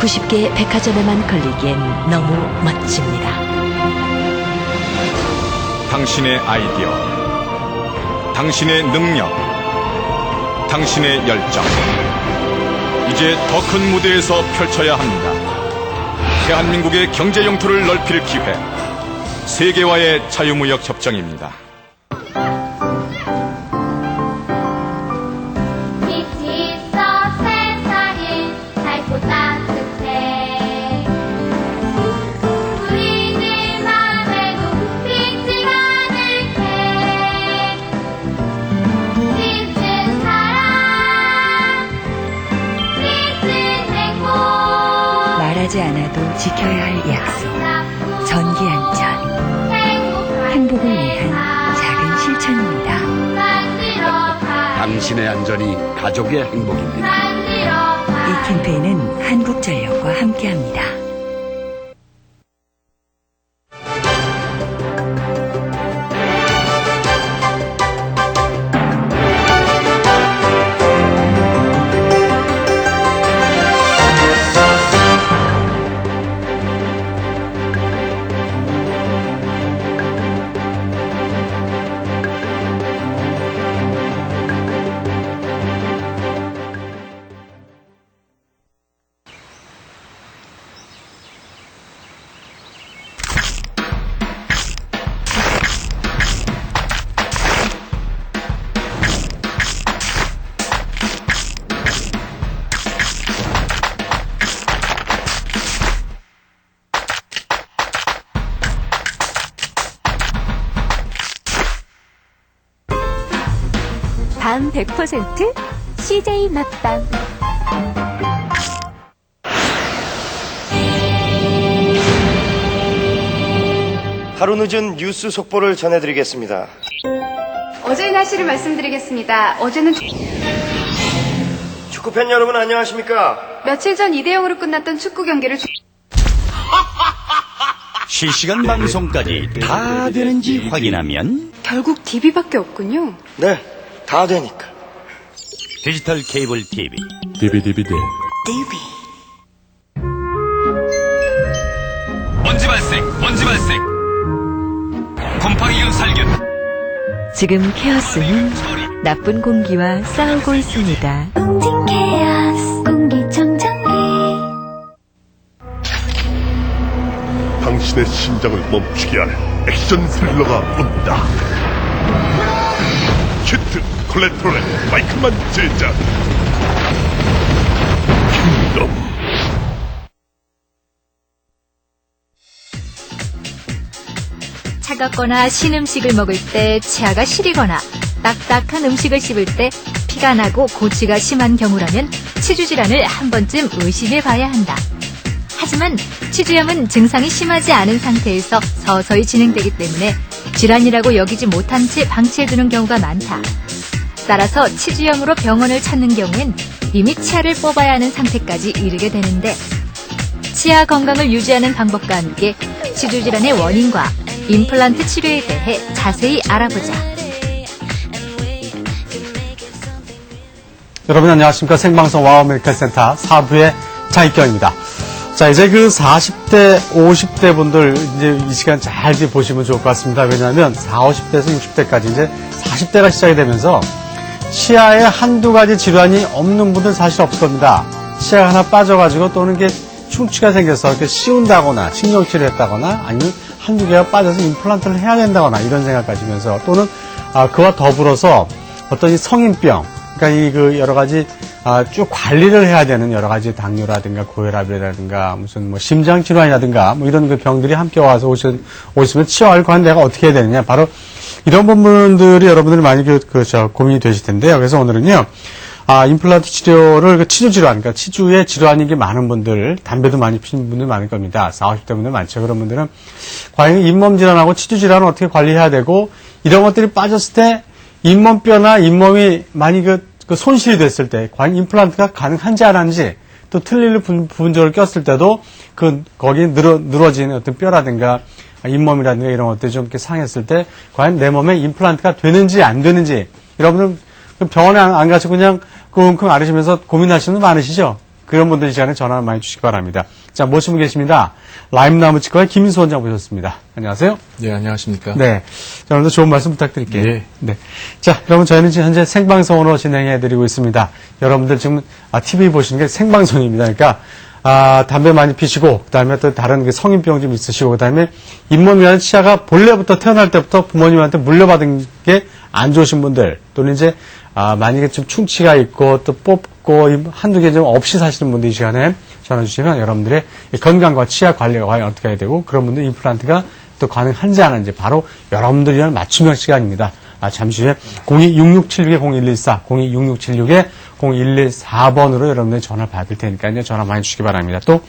190개 백화점에만 걸리기엔 너무 멋집니다. 당신의 아이디어, 당신의 능력, 당신의 열정, 이제 더 큰 무대에서 펼쳐야 합니다. 대한민국의 경제 영토를 넓힐 기회, 세계와의 자유무역 협정입니다. 말하지 않아도 지켜야 할 약속, 전기안전, 행복을 위한 작은 실천입니다. 당신의 안전이 가족의 행복입니다. 이 캠페인은 한국전력과 함께합니다. 밤 100% CJ 낮밤. 하루 늦은 뉴스 속보를 전해드리겠습니다. 어제의 날씨를 말씀드리겠습니다. 어제는 축구팬 여러분 안녕하십니까? 며칠 전 2대0으로 끝났던 축구 경기를 실시간 방송까지 다 되는지 확인하면 결국 DB밖에 없군요. 네, 다 되니까. 디지털 케이블 TV 디비디비디. 먼지 발생, 곰팡이균 살균. 지금 케어스는 나쁜 공기와 싸우고 있습니다. 당신의 심장을 멈추게 할 액션 스릴러가 온다. 큐트 콜레트롤의 마이클만 제작 킹덤. 차갑거나 신 음식을 먹을 때 치아가 시리거나 딱딱한 음식을 씹을 때 피가 나고 고치가 심한 경우라면 치주 질환을 한 번쯤 의심해 봐야 한다. 하지만 치주염은 증상이 심하지 않은 상태에서 서서히 진행되기 때문에 질환이라고 여기지 못한 채 방치해두는 경우가 많다. 따라서 치주염으로 병원을 찾는 경우엔 이미 치아를 뽑아야 하는 상태까지 이르게 되는데, 치아 건강을 유지하는 방법과 함께 치주 질환의 원인과 임플란트 치료에 대해 자세히 알아보자. 여러분 안녕하십니까. 생방송 와우 메디컬 센터 4부의 장익경입니다. 자, 이제 그 40대, 50대 분들 이제 이 시간 잘 보시면 좋을 것 같습니다. 왜냐하면 40, 50대에서 60대까지 이제 40대가 시작이 되면서 치아에 한두 가지 질환이 없는 분들 사실 없을 겁니다. 치아가 하나 빠져가지고 또는 이게 충치가 생겨서 이렇게 씌운다거나 신경치료를 했다거나 아니면 한두 개가 빠져서 임플란트를 해야 된다거나 이런 생각 가지면서 또는 그와 더불어서 어떤 이 성인병, 그러니까 이 그 여러 가지 쭉 관리를 해야 되는 여러 가지 당뇨라든가 고혈압이라든가 무슨 뭐 심장 질환이라든가 뭐 이런 그 병들이 함께 와서 오시면 치아를 관리 내가 어떻게 해야 되느냐, 바로 이런 부분들이 여러분들이 많이 고민이 되실 텐데요. 그래서 오늘은요, 임플란트 치료를 치주 질환, 그러니까 치주의 질환이 게 많은 분들, 담배도 많이 피는 분들 많을 겁니다. 40, 50대 분들 많죠. 그런 분들은 과연 잇몸 질환하고 치주 질환을 어떻게 관리해야 되고, 이런 것들이 빠졌을 때 잇몸뼈나 잇몸이 많이 그 손실이 됐을 때 과연 임플란트가 가능한지 안 하는지, 또 틀릴 부분적으로 꼈을 때도 거기에 늘어진 어떤 뼈라든가 잇몸이라든가 이런 것들이 좀 이렇게 상했을 때 과연 내 몸에 임플란트가 되는지 안 되는지, 여러분들 병원에 안 가시고 그냥 끙끙 앓으시면서 고민하시는 분 많으시죠? 그런 분들 이 시간에 전화 많이 주시기 바랍니다. 자, 모시고 계십니다. 라임나무치과의 김인수 원장 모셨습니다. 안녕하세요. 네, 안녕하십니까. 네. 자, 오늘도 좋은 말씀 부탁드릴게요. 예. 네. 자, 여러분, 저희는 지금 현재 생방송으로 진행해드리고 있습니다. 여러분들 지금, TV 보시는 게 생방송입니다. 그러니까, 담배 많이 피시고, 그 다음에 또 다른 성인병 좀 있으시고, 그 다음에 잇몸이라는 치아가 본래부터 태어날 때부터 부모님한테 물려받은 게 안 좋으신 분들, 또는 이제, 만약에 좀 충치가 있고, 또 뽑고, 한두 개 좀 없이 사시는 분들 이 시간에 전화 주시면 여러분들의 건강과 치아 관리가 과연 어떻게 해야 되고, 그런 분들 임플란트가 또 가능한지 안 하는지 바로 여러분들이 위한 맞춤형 시간입니다. 잠시 후에 026676-0114, 026676-0114번으로 여러분들이 전화를 받을 테니까요. 전화 많이 주시기 바랍니다. 또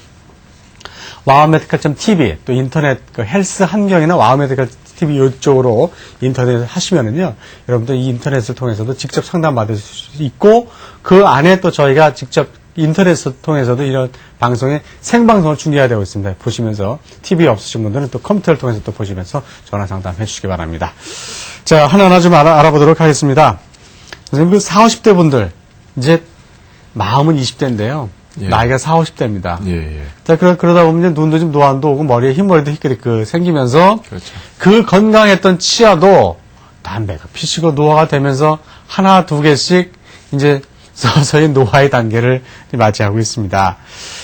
와우메디컬.tv, 또 인터넷 헬스 환경이나 와우메디컬 TV 이쪽으로 인터넷을 하시면은요, 여러분들 이 인터넷을 통해서도 직접 상담 받을 수 있고, 그 안에 또 저희가 직접 인터넷을 통해서도 이런 방송에 생방송을 중계가 되고 있습니다. 보시면서 TV 없으신 분들은 또 컴퓨터를 통해서 또 보시면서 전화 상담해 주시기 바랍니다. 자, 하나하나 좀 알아보도록 하겠습니다. 선생님, 40, 50대 분들, 이제 마음은 20대인데요. 예. 나이가 40, 50대입니다. 예, 예. 자, 그러다 보면 눈도 좀 노안도 오고 머리에 흰머리도 희끄리끄 생기면서 그렇죠. 그 건강했던 치아도 담배가 피시고 노화가 되면서 하나, 두 개씩 이제 서서히 노화의 단계를 맞이하고 있습니다.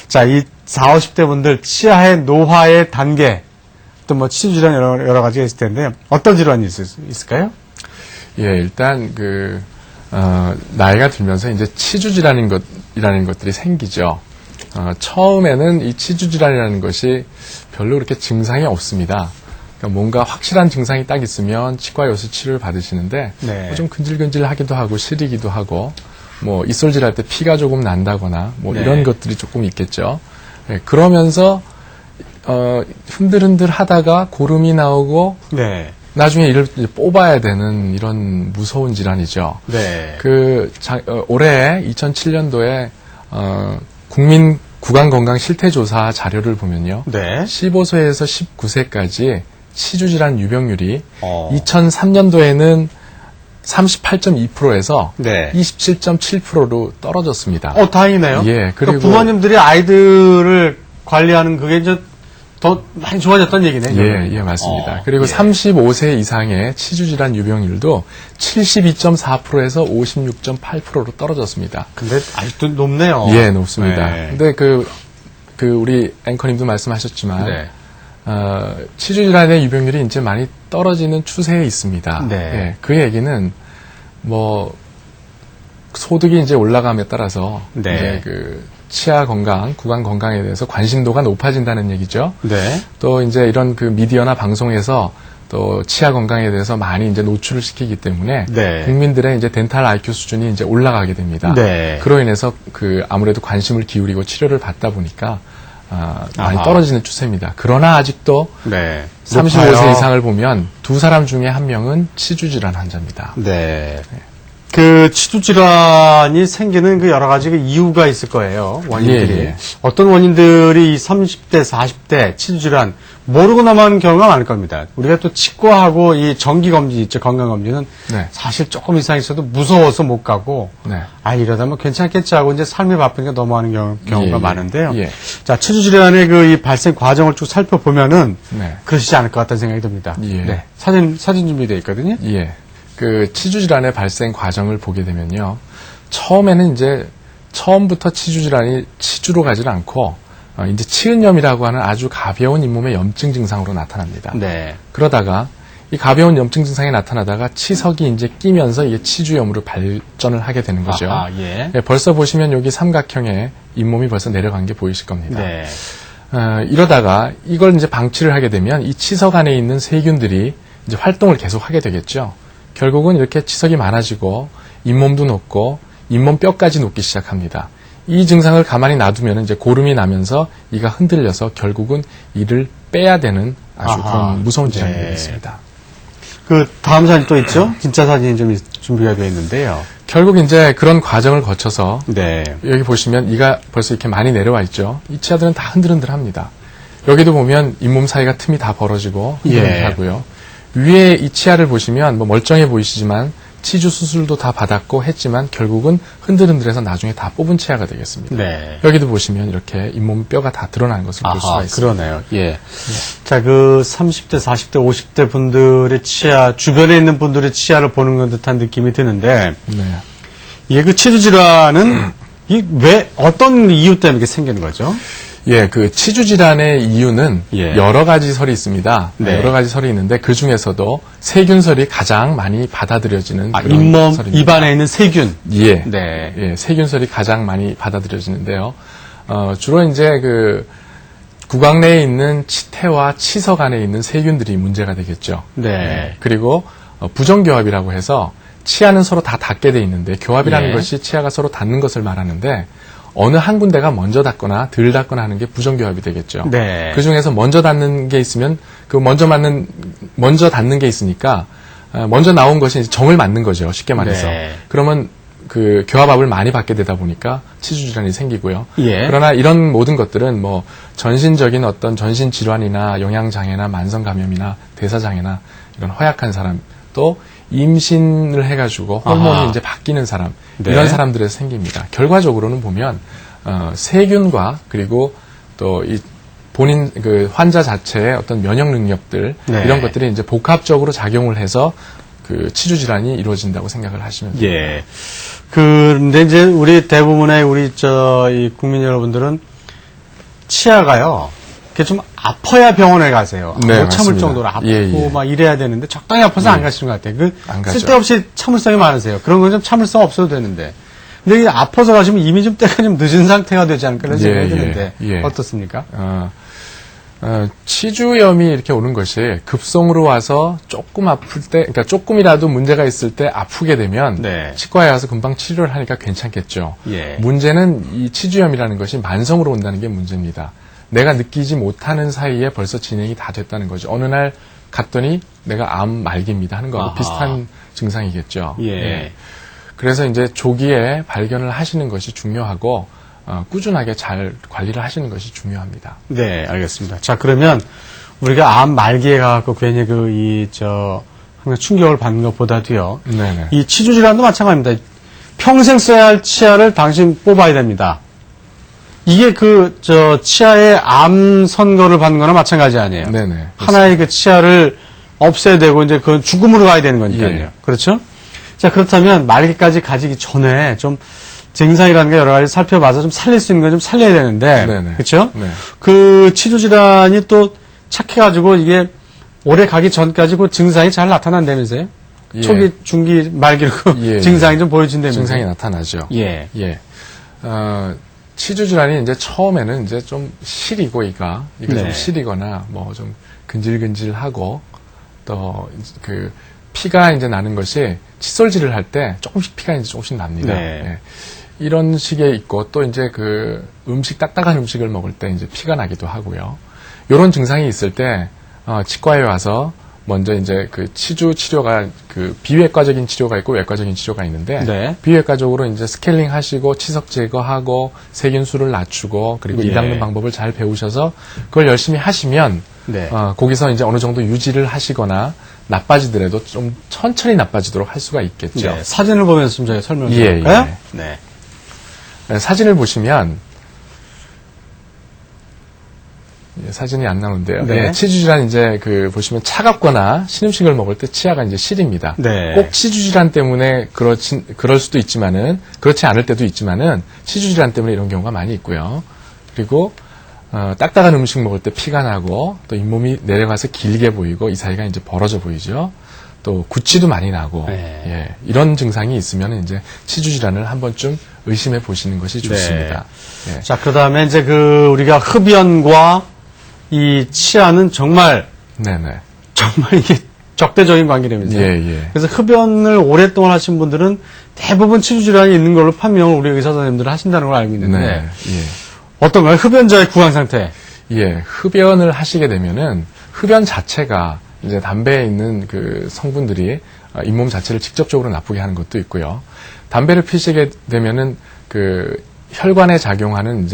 자, 이 40, 50대 분들 치아의 노화의 단계, 또 뭐 치주 질환 여러 가지가 있을 텐데 어떤 질환이 있을까요? 예, 일단 나이가 들면서 이제 치주 질환이라는 것들이 생기죠. 처음에는 이 치주 질환이라는 것이 별로 그렇게 증상이 없습니다. 그러니까 뭔가 확실한 증상이 딱 있으면 치과 요수 치료를 받으시는데 네. 좀 근질근질하기도 하고 시리기도 하고 뭐 이솔질할 때 피가 조금 난다거나 뭐 네. 이런 것들이 조금 있겠죠. 네, 그러면서 흔들흔들 하다가 고름이 나오고 네. 나중에 이를 이제 뽑아야 되는 이런 무서운 질환이죠. 네. 올해 2007년도에 국민 구강건강 실태조사 자료를 보면요. 네. 15세에서 19세까지 치주질환 유병률이 2003년도에는 38.2%에서 네. 27.7%로 떨어졌습니다. 다행이네요. 예, 그리고 부모님들이 아이들을 관리하는 그게 이제 더 많이 좋아졌다는 얘기네요. 예, 맞습니다. 그리고 35세 이상의 치주질환 유병률도 72.4%에서 56.8%로 떨어졌습니다. 근데 아직도 높네요. 예, 높습니다. 네. 근데 우리 앵커님도 말씀하셨지만, 네. 치주질환의 유병률이 이제 많이 떨어지는 추세에 있습니다. 네. 예, 그 얘기는 소득이 이제 올라감에 따라서 네. 이제 치아 건강, 구강 건강에 대해서 관심도가 높아진다는 얘기죠. 네. 또 이제 이런 미디어나 방송에서 또 치아 건강에 대해서 많이 이제 노출을 시키기 때문에 네. 국민들의 이제 덴탈 IQ 수준이 이제 올라가게 됩니다. 네. 그로 인해서 아무래도 관심을 기울이고 치료를 받다 보니까 많이 떨어지는 추세입니다. 그러나 아직도 네. 35세 높아요. 이상을 보면 두 사람 중에 한 명은 치주 질환 환자입니다. 네. 치주 질환이 생기는 여러 가지 이유가 있을 거예요. 원인들이. 예. 어떤 원인들이 30대, 40대 치주 질환 모르고 넘어가는 경우가 많을 겁니다. 우리가 또 치과하고 이 정기 검진 있죠. 건강 검진은 네. 사실 조금 이상 있어도 무서워서 못 가고 네. 이러다 뭐 괜찮겠지 하고 이제 삶이 바쁘니까 넘어가는 경우가 예. 많은데요. 예. 자, 치주 질환의 이 발생 과정을 쭉 살펴보면은 네. 그러시지 않을 것 같다는 생각이 듭니다. 예. 네. 사진 준비되어 있거든요. 예. 치주 질환의 발생 과정을 보게 되면요. 처음에는 이제 처음부터 치주 질환이 치주로 가지 않고 이제 치은염이라고 하는 아주 가벼운 잇몸의 염증 증상으로 나타납니다. 네. 그러다가 이 가벼운 염증 증상이 나타나다가 치석이 이제 끼면서 이게 치주염으로 발전을 하게 되는 거죠. 예. 네, 벌써 보시면 여기 삼각형의 잇몸이 벌써 내려간 게 보이실 겁니다. 네. 이러다가 이걸 이제 방치를 하게 되면 이 치석 안에 있는 세균들이 이제 활동을 계속 하게 되겠죠. 결국은 이렇게 치석이 많아지고 잇몸도 녹고 잇몸 뼈까지 녹기 시작합니다. 이 증상을 가만히 놔두면 이제 고름이 나면서 이가 흔들려서 결국은 이를 빼야 되는 아주 그런 무서운 질환이 되겠습니다. 다음 사진 또 있죠? 진짜 사진이 좀 준비가 되어 있는데요. 결국 이제 그런 과정을 거쳐서 네. 여기 보시면 이가 벌써 이렇게 많이 내려와 있죠. 이 치아들은 다 흔들흔들합니다. 여기도 보면 잇몸 사이가 틈이 다 벌어지고 흔들흔들하고요. 위에 이 치아를 보시면 멀쩡해 보이시지만 치주 수술도 다 받았고 했지만 결국은 흔들흔들해서 나중에 다 뽑은 치아가 되겠습니다. 네. 여기도 보시면 이렇게 잇몸 뼈가 다 드러나는 것을 볼 수가 있습니다. 그러네요. 예. 자, 그 30대, 40대, 50대 분들의 치아, 주변에 있는 분들의 치아를 보는 것 듯한 느낌이 드는데, 네. 이게 그 치주 질환은 왜 어떤 이유 때문에 이렇게 생기는 거죠? 예, 그 치주 질환의 이유는 예. 여러 가지 설이 있습니다. 네. 여러 가지 설이 있는데 그 중에서도 세균설이 가장 많이 받아들여지는 그런 잇몸 설입니다. 입안에 있는 세균. 예, 네. 예, 세균설이 가장 많이 받아들여지는데요. 주로 이제 그 구강 내에 있는 치태와 치석 안에 있는 세균들이 문제가 되겠죠. 네. 그리고 부정교합이라고 해서 치아는 서로 다 닿게 돼 있는데 교합이라는 예. 것이 치아가 서로 닿는 것을 말하는데 어느 한 군데가 먼저 닿거나 덜 닿거나 하는 게 부정교합이 되겠죠. 네. 그 중에서 먼저 닿는 게 있으면 그 먼저 닿는 게 있으니까 먼저 나온 것이 이제 정을 맞는 거죠. 쉽게 말해서. 네. 그러면 그 교합압을 많이 받게 되다 보니까 치주 질환이 생기고요. 예. 그러나 이런 모든 것들은 뭐 전신적인 어떤 전신 질환이나 영양 장애나 만성 감염이나 대사 장애나 이런 허약한 사람 또 임신을 해가지고 호르몬이 아하. 이제 바뀌는 사람 네. 이런 사람들에서 생깁니다. 결과적으로는 보면 세균과 그리고 또 이 본인 그 환자 자체의 어떤 면역 능력들 네. 이런 것들이 이제 복합적으로 작용을 해서 그 치주 질환이 이루어진다고 생각을 하시면 됩니다. 예. 근데 이제 우리 대부분의 이 국민 여러분들은 치아가요. 이렇게 좀 아파야 병원에 가세요. 네, 못 참을 맞습니다. 정도로 아프고 예. 막 이래야 되는데 적당히 아파서 안 가시는 것 같아요. 안 가죠. 쓸데없이 참을성이 많으세요. 그런 건 좀 참을성 없어도 되는데. 근데 이게 아파서 가시면 이미 좀 때가 좀 늦은 상태가 되지 않을까 그런 생각이 드는데 어떻습니까? 치주염이 이렇게 오는 것이 급성으로 와서 조금 아플 때, 그러니까 조금이라도 문제가 있을 때 아프게 되면 네. 치과에 와서 금방 치료를 하니까 괜찮겠죠. 예. 문제는 이 치주염이라는 것이 만성으로 온다는 게 문제입니다. 내가 느끼지 못하는 사이에 벌써 진행이 다 됐다는 거죠. 어느 날 갔더니 내가 암 말기입니다 하는 거하고 아하. 비슷한 증상이겠죠. 예. 그래서 이제 조기에 발견을 하시는 것이 중요하고 꾸준하게 잘 관리를 하시는 것이 중요합니다. 네, 알겠습니다. 자, 그러면 우리가 암 말기에 가갖고 괜히 항상 충격을 받는 것보다도요. 네네. 이 치주 질환도 마찬가지입니다. 평생 써야 할 치아를 당신 뽑아야 됩니다. 이게 치아에 암 선고를 받는 거나 마찬가지 아니에요. 네네. 하나의 그 치아를 없애야 되고 이제 그건 죽음으로 가야 되는 거니까요. 예. 그렇죠? 자, 그렇다면 말기까지 가지기 전에 좀 증상이라는 게 여러 가지 살펴봐서 좀 살릴 수 있는 건 좀 살려야 되는데. 네네. 그렇죠? 네. 그 치주 질환이 또 착해가지고 이게 오래 가기 전까지 그 증상이 잘 나타난다면서요? 예. 초기, 중기, 말기로 예. 증상이 좀 보여진다면서요? 증상이 나타나죠. 예. 치주 질환이 이제 처음에는 이제 좀 시리고 이거 네. 좀 시리거나 뭐 좀 근질근질하고 또 그 피가 이제 나는 것이 칫솔질을 할 때 조금씩 피가 이제 조금씩 납니다. 네. 예. 이런 식의 있고 또 이제 그 딱딱한 음식을 먹을 때 이제 피가 나기도 하고요. 이런 증상이 있을 때 치과에 와서 먼저 이제 그 치주 치료가 그 비외과적인 치료가 있고 외과적인 치료가 있는데 네. 비외과적으로 이제 스케일링 하시고 치석 제거하고 세균수를 낮추고 그리고 이 닦는 방법을 잘 배우셔서 그걸 열심히 하시면 네. 거기서 이제 어느 정도 유지를 하시거나 나빠지더라도 좀 천천히 나빠지도록 할 수가 있겠죠. 네. 사진을 보면서 좀 저희가 설명을 예, 해볼까요? 예. 네. 사진을 보시면 사진이 안 나오는데요. 네. 예, 치주 질환 이제 보시면 차갑거나 신음식을 먹을 때 치아가 이제 시립니다. 네. 꼭 치주 질환 때문에 그럴 수도 있지만은 그렇지 않을 때도 있지만은 치주 질환 때문에 이런 경우가 많이 있고요. 그리고 딱딱한 음식 먹을 때 피가 나고 또 잇몸이 내려가서 길게 보이고 이 사이가 이제 벌어져 보이죠. 또 구취도 많이 나고 네. 예, 이런 증상이 있으면 이제 치주 질환을 한 번쯤 의심해 보시는 것이 좋습니다. 예. 자, 그 다음에 이제 우리가 흡연과 이 치아는 정말 이게 적대적인 관계라면서요. 예. 그래서 흡연을 오랫동안 하신 분들은 대부분 치주 질환이 있는 걸로 판명을 우리 의사 선생님들은 하신다는 걸 알고 있는데 네. 예. 어떤가요? 흡연자의 구강 상태. 예, 흡연을 하시게 되면은 흡연 자체가 이제 담배에 있는 그 성분들이 잇몸 자체를 직접적으로 나쁘게 하는 것도 있고요. 담배를 피시게 되면은 혈관에 작용하는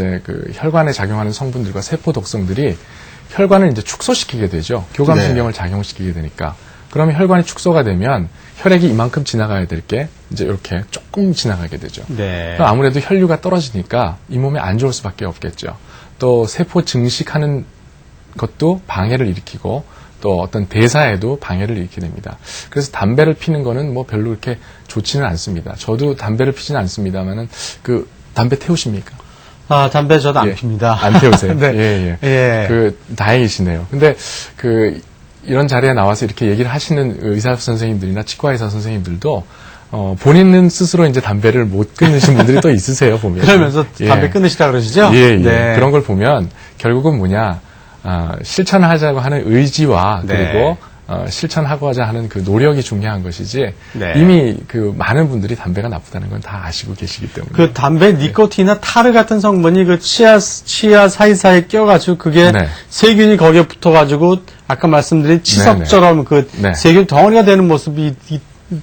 성분들과 세포 독성들이 혈관을 이제 축소시키게 되죠. 교감신경을 작용시키게 되니까 그러면 혈관이 축소가 되면 혈액이 이만큼 지나가야 될 게 이제 이렇게 조금 지나가게 되죠. 네. 그럼 아무래도 혈류가 떨어지니까 이 몸에 안 좋을 수밖에 없겠죠. 또 세포 증식하는 것도 방해를 일으키고 또 어떤 대사에도 방해를 일으키게 됩니다. 그래서 담배를 피는 거는 뭐 별로 그렇게 좋지는 않습니다. 저도 담배를 피지는 않습니다만은 그 담배 태우십니까? 아, 담배 저도 안 예. 핍니다. 안 태우세요? 네. 예, 예. 예. 그 다행이시네요. 근데 그 이런 자리에 나와서 이렇게 얘기를 하시는 의사 선생님들이나 치과 의사 선생님들도 본인은 스스로 이제 담배를 못 끊으신 분들이 또 있으세요, 보면. 그러면서 예. 담배 끊으시라 그러시죠? 예, 예. 네. 그런 걸 보면 결국은 뭐냐, 실천하자고 하는 의지와 네. 그리고 실천하고자 하는 그 노력이 중요한 것이지 네. 이미 그 많은 분들이 담배가 나쁘다는 건 다 아시고 계시기 때문에. 그 담배 니코틴이나 타르 같은 성분이 그 치아 사이사이에 껴가지고 그게 네. 세균이 거기에 붙어가지고 아까 말씀드린 치석처럼 그 네. 세균 덩어리가 되는 모습이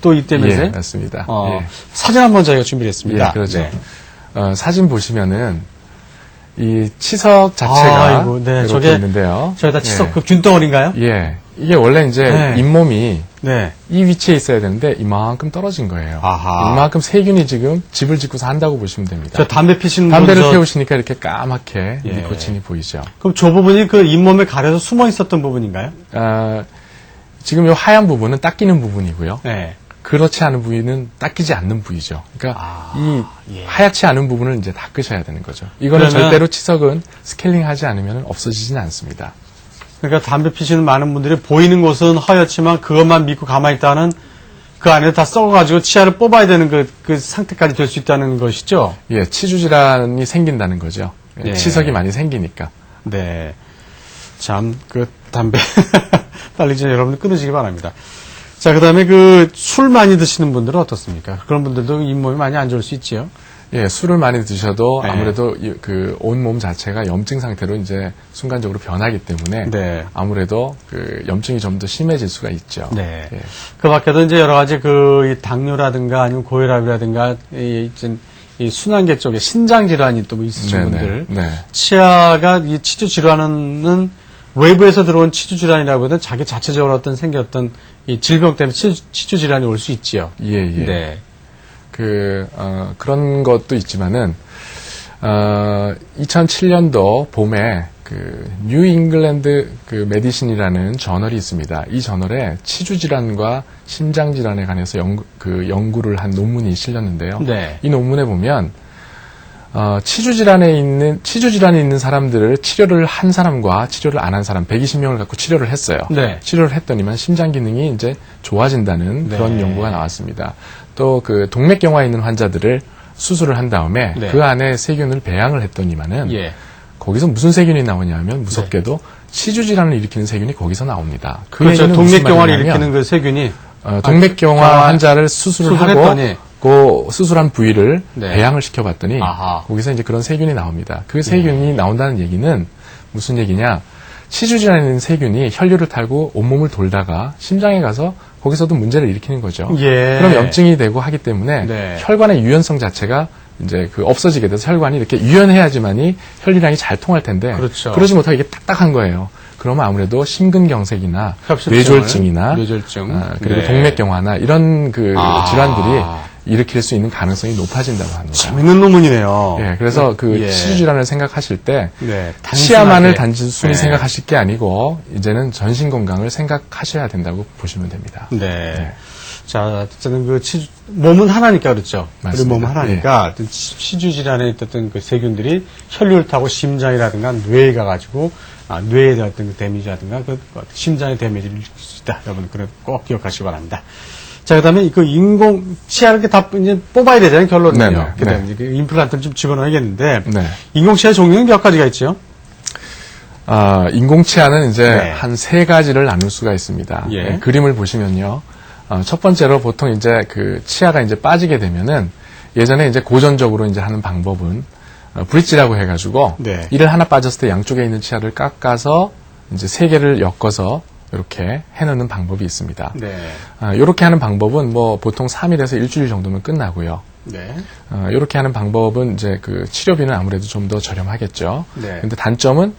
또 있다면서요? 예, 맞습니다. 예. 사진 한번 저희가 준비했습니다. 예, 그렇죠. 네. 사진 보시면은 이 치석 자체가 아이고, 네, 이렇게 저게 있는데요. 저기다 치석 예. 그 균덩어리인가요? 예. 이게 원래 이제 네. 잇몸이 네. 이 위치에 있어야 되는데 이만큼 떨어진 거예요. 아하. 이만큼 세균이 지금 집을 짓고서 한다고 보시면 됩니다. 저 담배 피시는 담배를 분 태우시니까 이렇게 까맣게 예. 니코틴이 보이죠. 그럼 저 부분이 그 잇몸에 가려서 숨어 있었던 부분인가요? 지금 이 하얀 부분은 닦이는 부분이고요. 네. 그렇지 않은 부위는 닦이지 않는 부위죠. 그러니까 이 예. 하얗지 않은 부분을 이제 닦으셔야 되는 거죠. 이거는 그러면- 절대로 치석은 스케일링하지 않으면 없어지지는 않습니다. 그러니까 담배 피시는 많은 분들이 보이는 곳은 하얗지만 그것만 믿고 가만히 있다는 그 안에 다 썩어가지고 치아를 뽑아야 되는 그 상태까지 될 수 있다는 것이죠? 예, 치주 질환이 생긴다는 거죠. 예, 예. 치석이 많이 생기니까. 네. 참, 그 담배 빨리 좀 여러분들 끊으시기 바랍니다. 자, 그 다음에 그 술 많이 드시는 분들은 어떻습니까? 그런 분들도 잇몸이 많이 안 좋을 수 있지요? 예, 술을 많이 드셔도 네. 아무래도 그 온몸 자체가 염증 상태로 이제 순간적으로 변하기 때문에 네. 아무래도 그 염증이 좀 더 심해질 수가 있죠. 네. 예. 그 밖에도 이제 여러 가지 이 당뇨라든가 아니면 고혈압이라든가 이 순환계 쪽에 신장 질환이 또 있으신 네네. 분들. 네. 치아가 이 치주 질환은 외부에서 들어온 치주 질환이라기보다는 자기 자체적으로 어떤 생겼던 이 질병 때문에 치주 질환이 올 수 있지요. 예, 예. 네. 그런 것도 있지만은, 2007년도 봄에 뉴 잉글랜드 메디신이라는 저널이 있습니다. 이 저널에 치주 질환과 심장 질환에 관해서 연구를 한 논문이 실렸는데요. 네. 이 논문에 보면, 치주 질환이 있는 사람들을 치료를 한 사람과 치료를 안 한 사람 120명을 갖고 치료를 했어요. 네. 치료를 했더니만 심장 기능이 이제 좋아진다는 네. 그런 연구가 나왔습니다. 또 동맥경화에 있는 환자들을 수술을 한 다음에 네. 그 안에 세균을 배양을 했더니만은 예. 거기서 무슨 세균이 나오냐면 무섭게도 치주 질환을 일으키는 세균이 거기서 나옵니다. 그 그렇죠. 얘기는 무슨 동맥경화를 말이냐면 일으키는 그 세균이 동맥경화 환자를 수술을 하고 수술했더니 그 수술한 부위를 네. 배양을 시켜봤더니 아하. 거기서 이제 그런 세균이 나옵니다. 그 세균이 나온다는 얘기는 무슨 얘기냐? 치주 질환에 있는 세균이 혈류를 타고 온몸을 돌다가 심장에 가서 거기서도 문제를 일으키는 거죠. 예. 그럼 염증이 되고 하기 때문에 네. 혈관의 유연성 자체가 이제 없어지게 돼서 혈관이 이렇게 유연해야지만이 혈류량이 잘 통할 텐데 그렇죠. 그러지 못하고 이게 딱딱한 거예요. 그러면 아무래도 심근경색이나 뇌졸중이나 뇌졸중 그리고 네. 동맥경화나 이런 질환들이 일으킬 수 있는 가능성이 높아진다고 합니다. 재밌는 논문이네요. 예, 그래서 예. 치주 질환을 생각하실 때 네, 치아만을 단순하게. 단순히 네. 생각하실 게 아니고 이제는 전신 건강을 생각하셔야 된다고 보시면 됩니다. 네. 자, 어쨌든 몸은 하나니까 그렇죠. 우리 맞습니다. 몸은 하나니까 치주 질환에 있었던 그 세균들이 혈류를 타고 심장이라든가 뇌에 가가지고 뇌에 대한 어떤 그 데미지라든가 심장의 데미지를 일으킬 수 있다. 여러분 그걸 꼭 기억하시기 바랍니다. 자, 그다음에 인공 치아를 이렇게 다 이제 뽑아야 되잖아요, 결론은요. 네네. 그다음에 이제 임플란트를 좀 집어넣어야겠는데 네. 인공 치아 종류는 몇 가지가 있죠? 인공치아는 이제 네. 한 3가지를 나눌 수가 있습니다. 예. 네, 그림을 보시면요. 첫 번째로 보통 이제 치아가 이제 빠지게 되면은 예전에 이제 고전적으로 이제 하는 방법은 브릿지라고 해가지고 네. 이를 하나 빠졌을 때 양쪽에 있는 치아를 깎아서 이제 3개를 엮어서 이렇게 해놓는 방법이 있습니다. 네. 이렇게 하는 방법은 뭐 보통 3일에서 일주일 정도면 끝나고요. 네. 이렇게 하는 방법은 이제 치료비는 아무래도 좀 더 저렴하겠죠. 네. 근데 단점은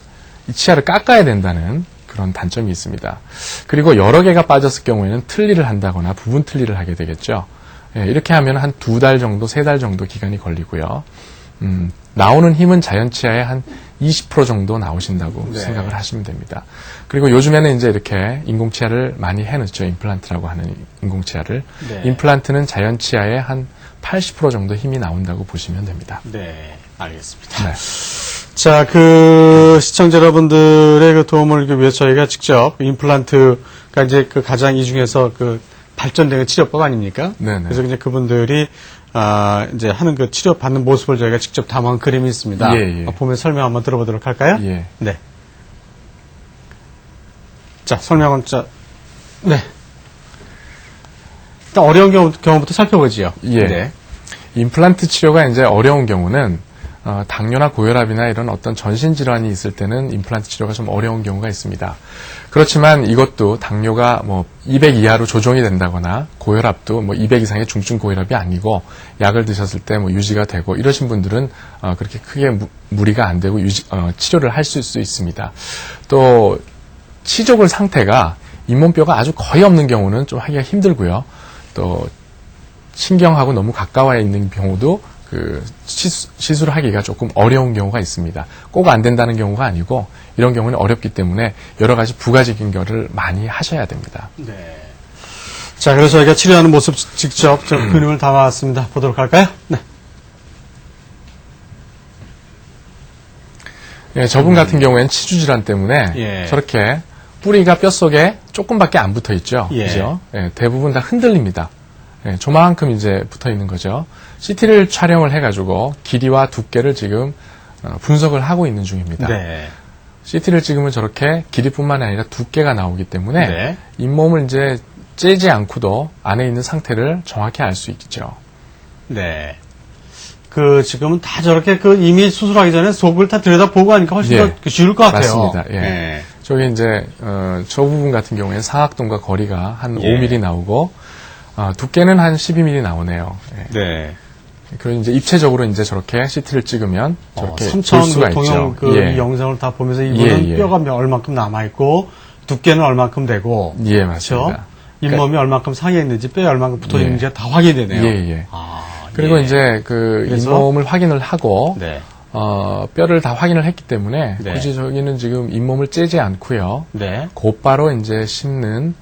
이 치아를 깎아야 된다는 그런 단점이 있습니다. 그리고 여러 개가 빠졌을 경우에는 틀니를 한다거나 부분 틀니를 하게 되겠죠. 예, 이렇게 하면 한 2달 정도, 3달 정도 기간이 걸리고요. 나오는 힘은 자연치아의 한 20% 정도 나오신다고 네. 생각을 하시면 됩니다. 그리고 요즘에는 이제 이렇게 인공치아를 많이 해놓죠. 임플란트라고 하는 인공치아를. 네. 임플란트는 자연치아의 한 80% 정도 힘이 나온다고 보시면 됩니다. 네, 알겠습니다. 네. 자, 시청자 여러분들의 도움을 위해서 저희가 직접 임플란트가 이제 가장 이 중에서 발전된 치료법 아닙니까? 네네. 그래서 이제 그분들이 이제 하는 치료 받는 모습을 저희가 직접 담아온 그림이 있습니다. 예, 예. 보면 설명 한번 들어보도록 할까요? 예. 네. 자, 설명은 네. 일단 어려운 경우부터 살펴보지요. 예. 네. 임플란트 치료가 이제 어려운 경우는 당뇨나 고혈압이나 이런 어떤 전신 질환이 있을 때는 임플란트 치료가 좀 어려운 경우가 있습니다. 그렇지만 이것도 당뇨가 200 이하로 조정이 된다거나 고혈압도 200 이상의 중증 고혈압이 아니고 약을 드셨을 때 유지가 되고 이러신 분들은 그렇게 크게 무리가 안 되고 치료를 할 수 있습니다. 또 치조골 상태가 잇몸뼈가 아주 거의 없는 경우는 좀 하기가 힘들고요. 또 신경하고 너무 가까워 있는 경우도 시술을 하기가 조금 어려운 경우가 있습니다. 꼭 안 된다는 경우가 아니고 이런 경우는 어렵기 때문에 여러 가지 부가적인 거를 많이 하셔야 됩니다. 네. 자, 그래서 저희가 치료하는 모습 직접 그림을 담아왔습니다. 보도록 할까요? 네. 예, 저분 같은 경우에는 치주 질환 때문에 예. 저렇게 뿌리가 뼛속에 조금밖에 안 붙어 있죠. 예. 그죠? 예, 대부분 다 흔들립니다. 예, 조만큼 이제 붙어 있는 거죠. CT를 촬영을 해가지고 길이와 두께를 지금 분석을 하고 있는 중입니다. 네. CT를 찍으면 저렇게 길이뿐만 아니라 두께가 나오기 때문에 네. 잇몸을 이제 째지 않고도 안에 있는 상태를 정확히 알 수 있죠. 네. 지금은 다 저렇게 이미 수술하기 전에 속을 다 들여다보고 하니까 훨씬 예. 더 쉬울 것 같아요. 맞습니다. 예. 저기 이제, 저 부분 같은 경우에는 상악동과 거리가 한 예. 5mm 나오고, 두께는 한 12mm 나오네요. 예. 네. 그리고 이제 입체적으로 이제 저렇게 CT를 찍으면 저렇게 볼 3차원 수가 동영 있죠. 이 영상을 다 보면서 이분은 예. 뼈가 얼만큼 남아있고, 두께는 얼만큼 되고, 예, 맞습니다. 그렇죠? 잇몸이 얼만큼 상해 있는지, 뼈에 얼만큼 붙어 있는지가 다 확인이 되네요. 예. 그리고 이제 그래서? 잇몸을 확인을 하고, 네. 뼈를 다 확인을 했기 때문에 네. 굳이 저기는 지금 잇몸을 째지 않고요. 네. 곧바로 이제 심는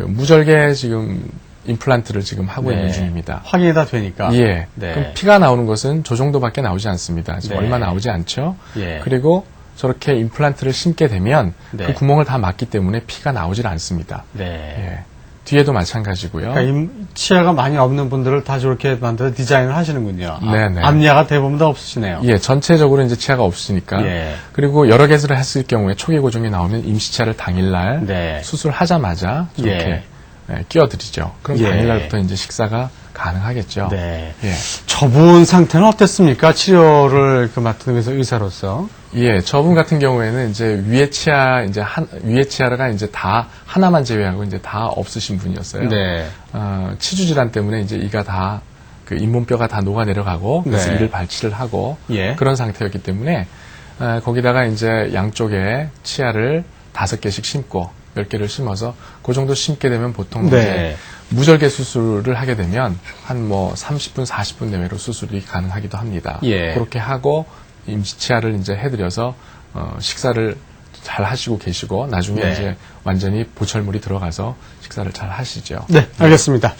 무절개 지금 임플란트를 지금 하고 네. 있는 중입니다. 확인이 다 되니까. 예. 네. 그럼 피가 나오는 것은 저 정도밖에 나오지 않습니다. 지금 네. 얼마 나오지 않죠. 예. 그리고 저렇게 임플란트를 심게 되면 네. 그 구멍을 다 막기 때문에 피가 나오질 않습니다. 네. 예. 뒤에도 마찬가지고요. 그러니까 치아가 많이 없는 분들을 다 저렇게 만들어 디자인을 하시는군요. 네네. 앞니가 대부분 다 없으시네요. 예, 전체적으로 이제 치아가 없으니까. 예. 그리고 여러 개술을 했을 경우에 초기 고정이 나오면 임시치아를 당일날 네. 수술하자마자 이렇게 끼워드리죠. 그럼 예. 당일날부터 이제 식사가 가능하겠죠. 네. 예. 저분 상태는 어땠습니까? 치료를 맡으면서 의사로서. 예, 저분 같은 경우에는 이제 위에 치아가 이제 다 하나만 제외하고 이제 다 없으신 분이었어요. 네. 치주 질환 때문에 이제 이가 다 잇몸뼈가 다 녹아 내려가고 그래서 네. 이를 발치를 하고 예. 그런 상태였기 때문에 거기다가 이제 양쪽에 치아를 5개씩 심고 10개를 심어서 그 정도 심게 되면 보통 네. 이제 무절개 수술을 하게 되면 한 30분, 40분 내외로 수술이 가능하기도 합니다. 예. 그렇게 하고 임시치아를 이제 해드려서 식사를 잘 하시고 계시고 나중에 네. 이제 완전히 보철물이 들어가서 식사를 잘 하시죠. 네, 알겠습니다.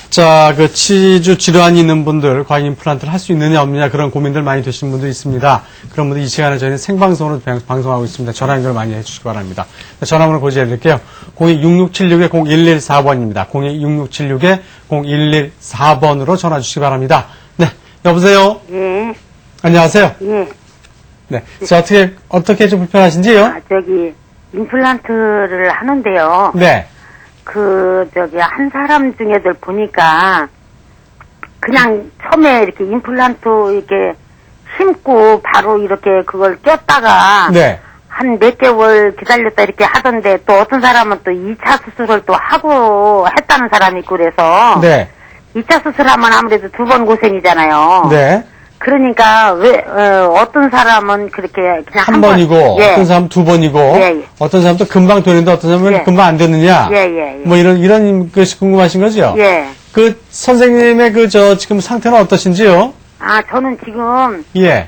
자, 치주 질환이 있는 분들, 과연 임플란트를 할 수 있느냐 없느냐 그런 고민들 많이 되시는 분들 있습니다. 그런 분들 이 시간에 저희는 생방송으로 방송하고 있습니다. 전화 연결 많이 해주시기 바랍니다. 전화번호 고지해드릴게요. 02-6676-0114번입니다. 02-6676-0114번으로 전화 주시기 바랍니다. 네, 여보세요? 예. 안녕하세요? 예. 네. 자, 어떻게 좀 불편하신지요? 임플란트를 하는데요. 네. 한 사람 중에들 보니까, 그냥 처음에 이렇게 임플란트 이렇게 심고 바로 이렇게 그걸 꼈다가, 네. 한 몇 개월 기다렸다 이렇게 하던데, 또 어떤 사람은 또 2차 수술을 또 하고 했다는 사람이 있고 그래서, 네. 2차 수술하면 아무래도 2번 고생이잖아요. 네. 그러니까 왜 어떤 사람은 그렇게 그냥 한 번이고 예. 어떤 사람은 두 번이고 예. 어떤 사람도 금방 되는데 어떤 사람은 예. 금방 안 되느냐 예. 뭐 이런 것이 궁금하신 거죠? 예. 그 선생님의 지금 상태는 어떠신지요? 아, 저는 지금 예.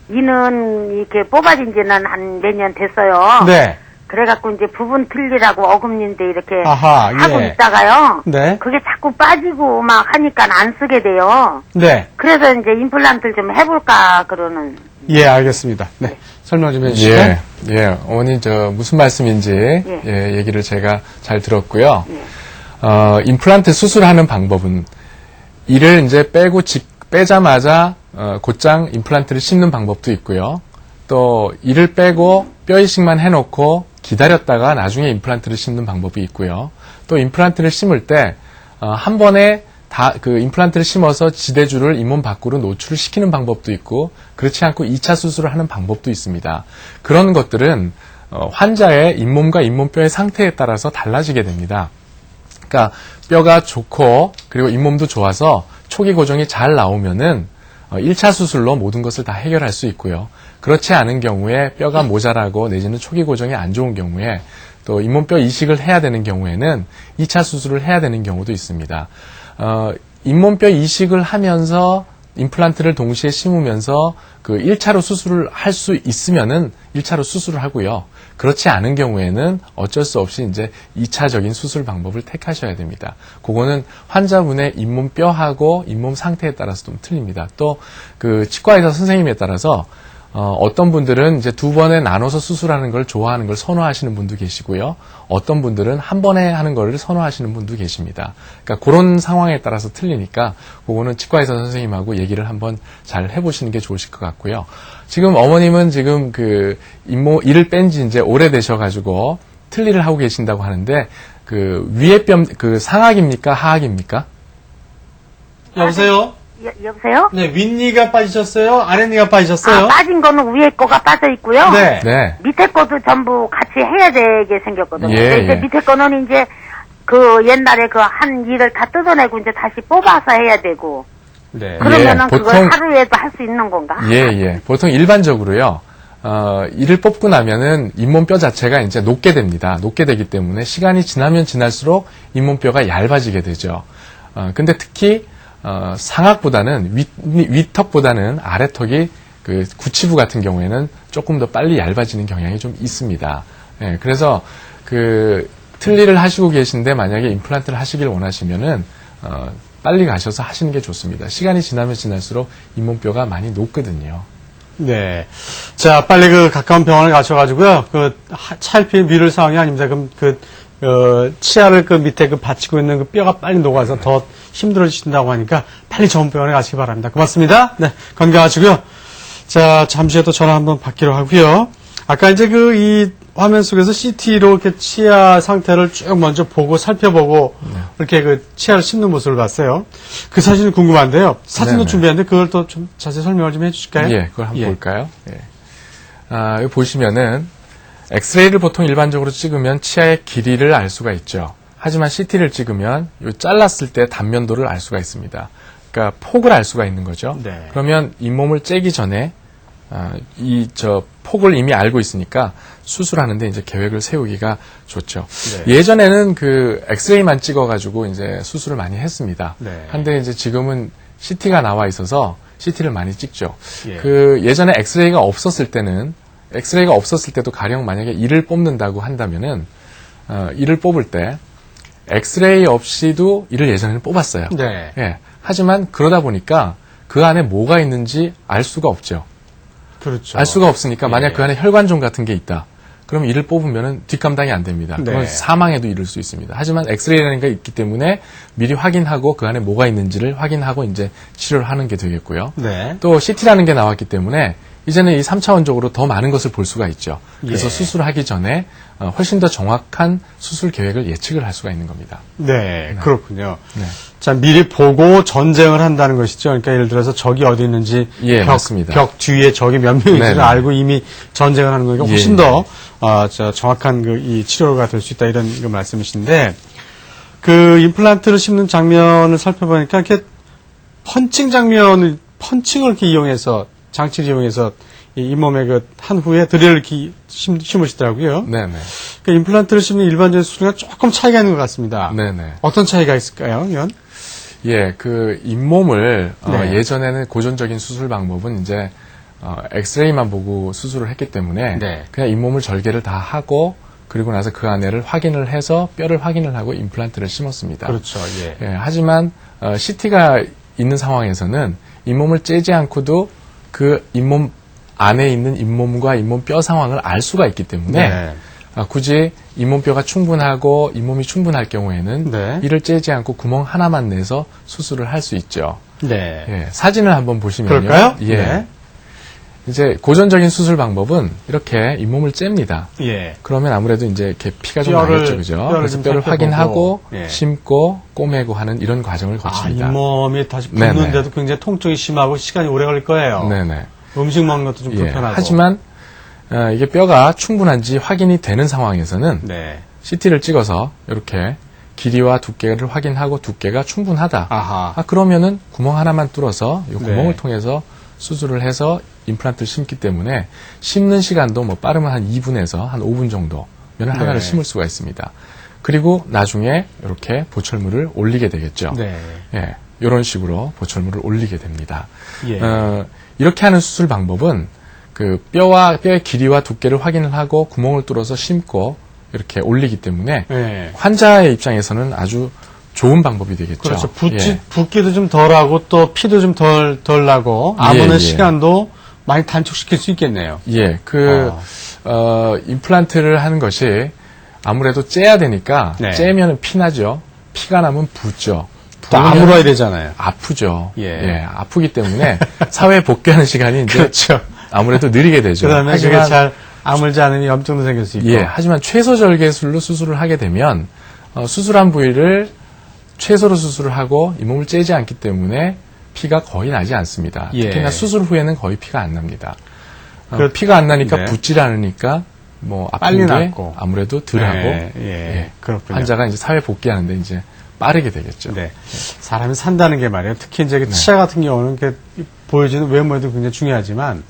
이는 이렇게 뽑아진 지는 한 몇 년 됐어요. 네. 그래갖고 이제 부분 틀리라고 어금니인데 이렇게 아하, 하고 예. 있다가요. 네. 그게 자꾸 빠지고 막 하니까 안 쓰게 돼요. 네. 그래서 이제 임플란트를 좀 해볼까 그러는. 예, 알겠습니다. 네. 설명 좀 해주실까요? 예, 어머니 무슨 말씀인지 예, 얘기를 제가 잘 들었고요. 임플란트 수술하는 방법은 이를 이제 빼자마자 곧장 임플란트를 심는 방법도 있고요. 또 이를 빼고 뼈 이식만 해놓고 기다렸다가 나중에 임플란트를 심는 방법이 있고요. 또 임플란트를 심을 때 한 번에 그 임플란트를 심어서 지대줄을 잇몸 밖으로 노출을 시키는 방법도 있고 그렇지 않고 2차 수술을 하는 방법도 있습니다. 그런 것들은 환자의 잇몸과 잇몸뼈의 상태에 따라서 달라지게 됩니다. 그러니까 뼈가 좋고 그리고 잇몸도 좋아서 초기 고정이 잘 나오면은 1차 수술로 모든 것을 다 해결할 수 있고요. 그렇지 않은 경우에 뼈가 모자라고 내지는 초기 고정이 안 좋은 경우에 또 잇몸뼈 이식을 해야 되는 경우에는 2차 수술을 해야 되는 경우도 있습니다. 잇몸뼈 이식을 하면서 임플란트를 동시에 심으면서 그 1차로 수술을 할 수 있으면은 1차로 수술을 하고요. 그렇지 않은 경우에는 어쩔 수 없이 이제 2차적인 수술 방법을 택하셔야 됩니다. 그거는 환자분의 잇몸뼈하고 잇몸 상태에 따라서 좀 틀립니다. 또 그 치과의사 선생님에 따라서 어떤 분들은 이제 두 번에 나눠서 수술하는 걸 좋아하는 걸 선호하시는 분도 계시고요. 어떤 분들은 한 번에 하는 걸 선호하시는 분도 계십니다. 그러니까 그런 상황에 따라서 틀리니까 그거는 치과의사 선생님하고 얘기를 한번 잘 해보시는 게 좋으실 것 같고요. 지금 어머님은 지금 그 이를 뺀 지 이제 오래되셔가지고 틀니를 하고 계신다고 하는데 그 위에 뼈 그 상악입니까 하악입니까? 여보세요? 여보세요? 네, 윗니가 빠지셨어요? 아랫니가 빠지셨어요? 아, 빠진 거는 위에 거가 빠져 있고요. 네. 네. 밑에 거도 전부 같이 해야 되게 생겼거든요. 예, 근데 이제 예. 밑에 거는 이제 그 옛날에 그 한 일을 다 뜯어내고 이제 다시 뽑아서 해야 되고. 네. 그러면은 예, 그걸 하루에도 할 수 있는 건가? 예. 보통 일반적으로요. 이를 뽑고 나면은 잇몸뼈 자체가 이제 녹게 됩니다. 녹게 되기 때문에 시간이 지나면 지날수록 잇몸뼈가 얇아지게 되죠. 근데 특히 상악보다는 윗턱보다는 아래턱이 그 구치부 같은 경우에는 조금 더 빨리 얇아지는 경향이 좀 있습니다. 예, 그래서 그 틀니를 하시고 계신데 만약에 임플란트를 하시길 원하시면은 빨리 가셔서 하시는 게 좋습니다. 시간이 지나면 지날수록 잇몸뼈가 많이 녹거든요. 네. 자, 빨리 가까운 병원을 가셔가지고요. 차일피 미룰 상황이 아닙니다. 그럼 치아를 밑에 받치고 있는 그 뼈가 빨리 녹아서 더 힘들어지신다고 하니까 빨리 전문병원에 가시기 바랍니다. 고맙습니다. 네. 건강하시고요. 자, 잠시 후에 또 전화 한번 받기로 하고요. 아까 이제 이 화면 속에서 CT로 이렇게 치아 상태를 쭉 먼저 보고 살펴보고 이렇게 치아를 씹는 모습을 봤어요. 그 사진이 궁금한데요. 사진도 네네. 준비했는데 그걸 또 좀 자세히 설명을 좀 해주실까요? 예, 그걸 한번 볼까요? 예. 여기 보시면은 엑스레이를 보통 일반적으로 찍으면 치아의 길이를 알 수가 있죠. 하지만 CT를 찍으면 잘랐을 때 단면도를 알 수가 있습니다. 그러니까 폭을 알 수가 있는 거죠. 네. 그러면 잇몸을 째기 전에 폭을 이미 알고 있으니까 수술하는데 이제 계획을 세우기가 좋죠. 네. 예전에는 그 엑스레이만 찍어가지고 이제 수술을 많이 했습니다. 네. 한데 이제 지금은 CT가 나와 있어서 CT를 많이 찍죠. 예. 그 예전에 엑스레이가 없었을 때도 가령 만약에 이를 뽑는다고 한다면은 이를 뽑을 때 엑스레이 없이도 이를 예전에는 뽑았어요. 네. 예. 하지만 그러다 보니까 그 안에 뭐가 있는지 알 수가 없죠. 그렇죠. 알 수가 없으니까 만약 예. 그 안에 혈관종 같은 게 있다. 그럼 이를 뽑으면은 뒷감당이 안 됩니다. 그건 네. 사망에도 이를 수 있습니다. 하지만 엑스레이라는 게 있기 때문에 미리 확인하고 그 안에 뭐가 있는지를 확인하고 이제 치료를 하는 게 되겠고요. 네. 또 CT라는 게 나왔기 때문에 이제는 이 3차원적으로 더 많은 것을 볼 수가 있죠. 그래서 예. 수술하기 전에 훨씬 더 정확한 수술 계획을 예측을 할 수가 있는 겁니다. 네, 그렇군요. 네. 자, 미리 보고 전쟁을 한다는 것이죠. 그러니까 예를 들어서 적이 어디 있는지 예, 맞습니다. 벽 뒤에 적이 몇 명인지를 네네. 알고 이미 전쟁을 하는 거니까 훨씬 예, 더 정확한 이 치료가 될 수 있다 이런 말씀이신데 그 임플란트를 심는 장면을 살펴보니까 이렇게 펀칭을 이렇게 이용해서, 장치를 이용해서 이 잇몸에 그 한 후에 드릴을 이렇게 심으시더라고요. 네네. 그 임플란트를 심는 일반적인 수술과 조금 차이가 있는 것 같습니다. 네네. 어떤 차이가 있을까요, 이건? 예, 그 잇몸을 네. 예전에는 고전적인 수술 방법은 이제 엑스레이만 보고 수술을 했기 때문에 네. 그냥 잇몸을 절개를 다 하고 그리고 나서 그 안에를 확인을 해서 뼈를 확인을 하고 임플란트를 심었습니다. 그렇죠, 예. 예, 하지만 CT가 있는 상황에서는 잇몸을 째지 않고도 그 잇몸 안에 있는 잇몸과 잇몸 뼈 상황을 알 수가 있기 때문에 네. 굳이 잇몸뼈가 충분하고 잇몸이 충분할 경우에는 네. 이를 째지 않고 구멍 하나만 내서 수술을 할 수 있죠. 네. 예, 사진을 한번 보시면요. 그럴까요? 예. 네. 이제 고전적인 수술 방법은 이렇게 잇몸을 잽니다. 예. 그러면 아무래도 이제 이렇게 피가 좀 뼈를- 나겠죠, 그죠? 뼈를 그래서 좀 뼈를 살펴보고, 확인하고 예. 심고 꼬매고 하는 이런 과정을 거칩니다. 잇몸이 다시 네네. 붓는데도 굉장히 통증이 심하고 시간이 오래 걸릴 거예요. 네네. 음식 먹는 것도 좀 예. 불편하고. 하지만 이게 뼈가 충분한지 확인이 되는 상황에서는 네. CT를 찍어서 이렇게 길이와 두께를 확인하고 두께가 충분하다. 아하. 그러면은 구멍 하나만 뚫어서 이 구멍을 네. 통해서 수술을 해서 임플란트를 심기 때문에 심는 시간도 뭐 빠르면 한 2분에서 한 5분 정도 면을 하나를 네. 심을 수가 있습니다. 그리고 나중에 이렇게 보철물을 올리게 되겠죠. 네. 예, 이런 식으로 보철물을 올리게 됩니다. 예. 이렇게 하는 수술 방법은 그 뼈의 길이와 두께를 확인을 하고 구멍을 뚫어서 심고 이렇게 올리기 때문에 네. 환자의 입장에서는 아주 좋은 방법이 되겠죠. 그렇죠. 예. 붓기도 좀 덜하고 또 피도 좀 덜 나고 아무는 예. 시간도 많이 단축시킬 수 있겠네요. 예, 임플란트를 하는 것이 아무래도 째야 되니까 네. 째면은 피 나죠. 피가 나면 붓죠. 또 아물어야 되잖아요. 아프죠. 예. 아프기 때문에 사회에 복귀하는 시간이 이제 그렇죠. 아무래도 느리게 되죠. 그다음에 하지만 그게 잘 아물지 않으면 염증도 생길 수 있고. 예, 하지만 최소절개술로 수술을 하게 되면 수술한 부위를 최소로 수술을 하고 잇몸을 째지 않기 때문에 피가 거의 나지 않습니다. 예. 특히나 수술 후에는 거의 피가 안 납니다. 그- 피가 안 나니까 네. 붓질 않으니까 뭐 빨리 아픈 게 낫고. 아무래도 덜하고 예. 그렇군요. 환자가 이제 사회 복귀하는데 이제 빠르게 되겠죠. 네. 사람이 산다는 게 말이에요. 특히 이제 그 치아 같은 경우는 이렇게 보여지는 외모에도 굉장히 중요하지만,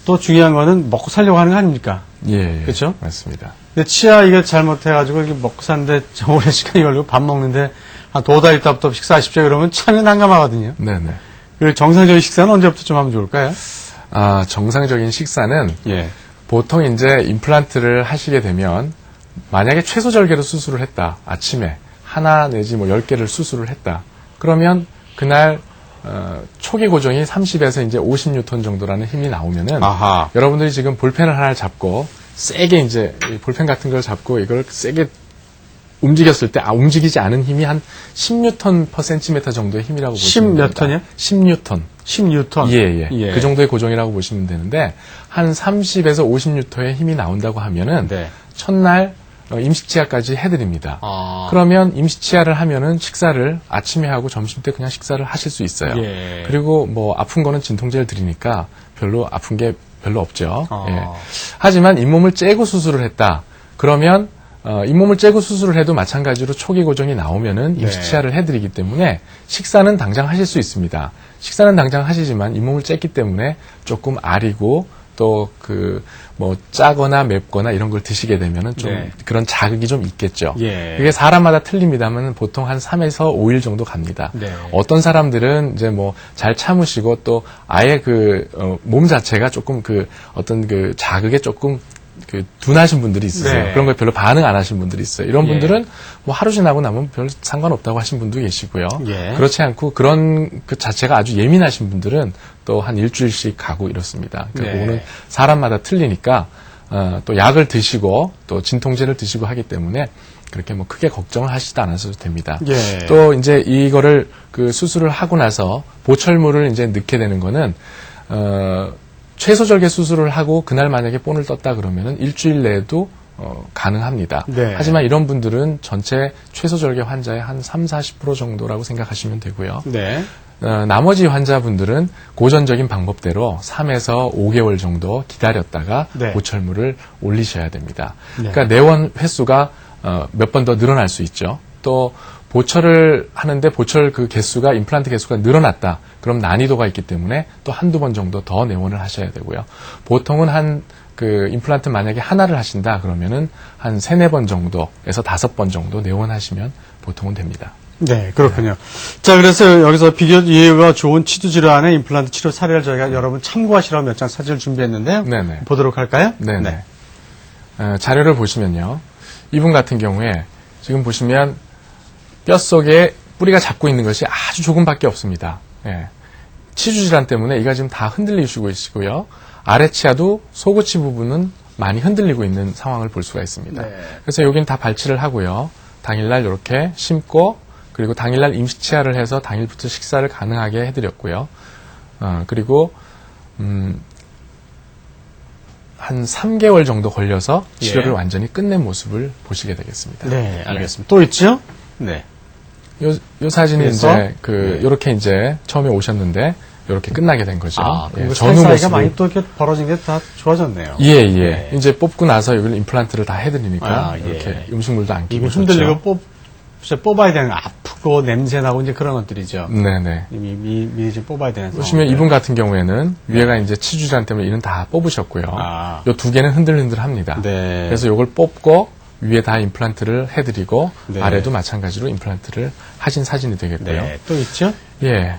또 중요한 거는 먹고 살려고 하는 거 아닙니까? 예, 그렇죠? 맞습니다. 근데 치아 이게 잘못해가지고 이렇게 먹고 사는데 오랜 시간이 걸리고 밥 먹는데 한 2달 있다부터 식사하십시오 그러면 참이 난감하거든요. 네네. 그리고 정상적인 식사는 언제부터 좀 하면 좋을까요? 정상적인 식사는 예. 보통 이제 임플란트를 하시게 되면 만약에 최소절개로 수술을 했다. 아침에 하나 내지 뭐 10개를 수술을 했다. 그러면 그날 초기 고정이 30에서 이제 50뉴턴 정도라는 힘이 나오면은 아하. 여러분들이 지금 볼펜을 하나 잡고 세게 이제 이 볼펜 같은 걸 잡고 이걸 세게 움직였을 때 움직이지 않은 힘이 한 10뉴턴 per cm 정도의 힘이라고 보시면 됩니다. 10몇 턴이요? 10뉴턴. 10뉴턴. 예. 그 정도의 고정이라고 보시면 되는데 한 30에서 50뉴턴의 힘이 나온다고 하면은 네. 첫날 임시치아까지 해드립니다. 아. 그러면 임시치아를 하면은 식사를 아침에 하고 점심 때 그냥 식사를 하실 수 있어요. 예. 그리고 뭐 아픈 거는 진통제를 드리니까 별로 아픈 게 별로 없죠. 아. 예. 하지만 잇몸을 째고 수술을 했다. 그러면 잇몸을 째고 수술을 해도 마찬가지로 초기 고정이 나오면은 임시치아를 해드리기 때문에 식사는 당장 하실 수 있습니다. 식사는 당장 하시지만 잇몸을 쨌기 때문에 조금 아리고 또 뭐 짜거나 맵거나 이런 걸 드시게 되면은 좀 네. 그런 자극이 좀 있겠죠. 예. 그게 사람마다 틀립니다만 보통 한 3에서 5일 정도 갑니다. 네. 어떤 사람들은 이제 뭐 잘 참으시고 또 아예 몸 자체가 조금 어떤 자극에 조금 둔하신 분들이 있으세요. 네. 그런 거에 별로 반응 안 하신 분들이 있어요. 이런 예. 분들은 뭐 하루 지나고 나면 별 상관없다고 하신 분도 계시고요. 예. 그렇지 않고 그런 그 자체가 아주 예민하신 분들은 또 한 일주일씩 가고 이렇습니다. 그러니까 네. 그거는 사람마다 틀리니까 또 약을 드시고 또 진통제를 드시고 하기 때문에 그렇게 뭐 크게 걱정을 하시지 않으셔도 됩니다. 예. 또 이제 이거를 수술을 하고 나서 보철물을 이제 넣게 되는 거는 최소절개 수술을 하고 그날 만약에 본을 떴다 그러면은 일주일 내에도 가능합니다. 네. 하지만 이런 분들은 전체 최소절개 환자의 한 30-40% 정도라고 생각하시면 되고요. 네. 나머지 환자분들은 고전적인 방법대로 3에서 5개월 정도 기다렸다가 네. 보철물을 올리셔야 됩니다. 네. 그러니까 내원 횟수가 몇 번 더 늘어날 수 있죠. 또 보철을 하는데 보철 그 개수가 임플란트 개수가 늘어났다. 그럼 난이도가 있기 때문에 또 한두 번 정도 더 내원을 하셔야 되고요. 보통은 그 임플란트 만약에 하나를 하신다 그러면은 한 3-4번 정도에서 5번 정도 내원하시면 보통은 됩니다. 네, 그렇군요. 자, 그래서 여기서 비교 이해가 좋은 치주 질환의 임플란트 치료 사례를 저희가 여러분 참고하시라고 몇 장 사진을 준비했는데요. 네네. 보도록 할까요? 네네. 자료를 보시면요. 이분 같은 경우에 지금 보시면 뼛속에 뿌리가 잡고 있는 것이 아주 조금밖에 없습니다. 예. 치주 질환 때문에 이가 지금 다 흔들리시고 계시고요. 아래 치아도 소구치 부분은 많이 흔들리고 있는 상황을 볼 수가 있습니다. 네. 그래서 여기는 다 발치를 하고요. 당일날 이렇게 심고 그리고 당일날 임시치아를 해서 당일부터 식사를 가능하게 해드렸고요. 그리고 한 3개월 정도 걸려서 치료를 완전히 끝낸 모습을 보시게 되겠습니다. 네, 알겠습니다. 또 있죠? 네. 요 사진이 그래서? 이제 요렇게 이제 처음에 오셨는데 요렇게 끝나게 된 거죠. 그리고 사이가 많이 또 이렇게 벌어진 게 다 좋아졌네요. 예. 네. 이제 뽑고 나서 여기를 임플란트를 다 해드리니까 예. 이렇게 음식물도 안 끼고 입이 흔들리고 뽑아야 되는 아프고 냄새 나고 이제 그런 것들이죠. 네네. 미리 좀 뽑아야 되는. 보시면 이분 같은 경우에는 위에가 이제 치주 질환 때문에 이는 다 뽑으셨고요. 요 2개는 흔들흔들합니다. 네. 그래서 요걸 뽑고 위에 다 임플란트를 해드리고 네. 아래도 마찬가지로 임플란트를 하신 사진이 되겠고요. 네. 또 있죠? 예.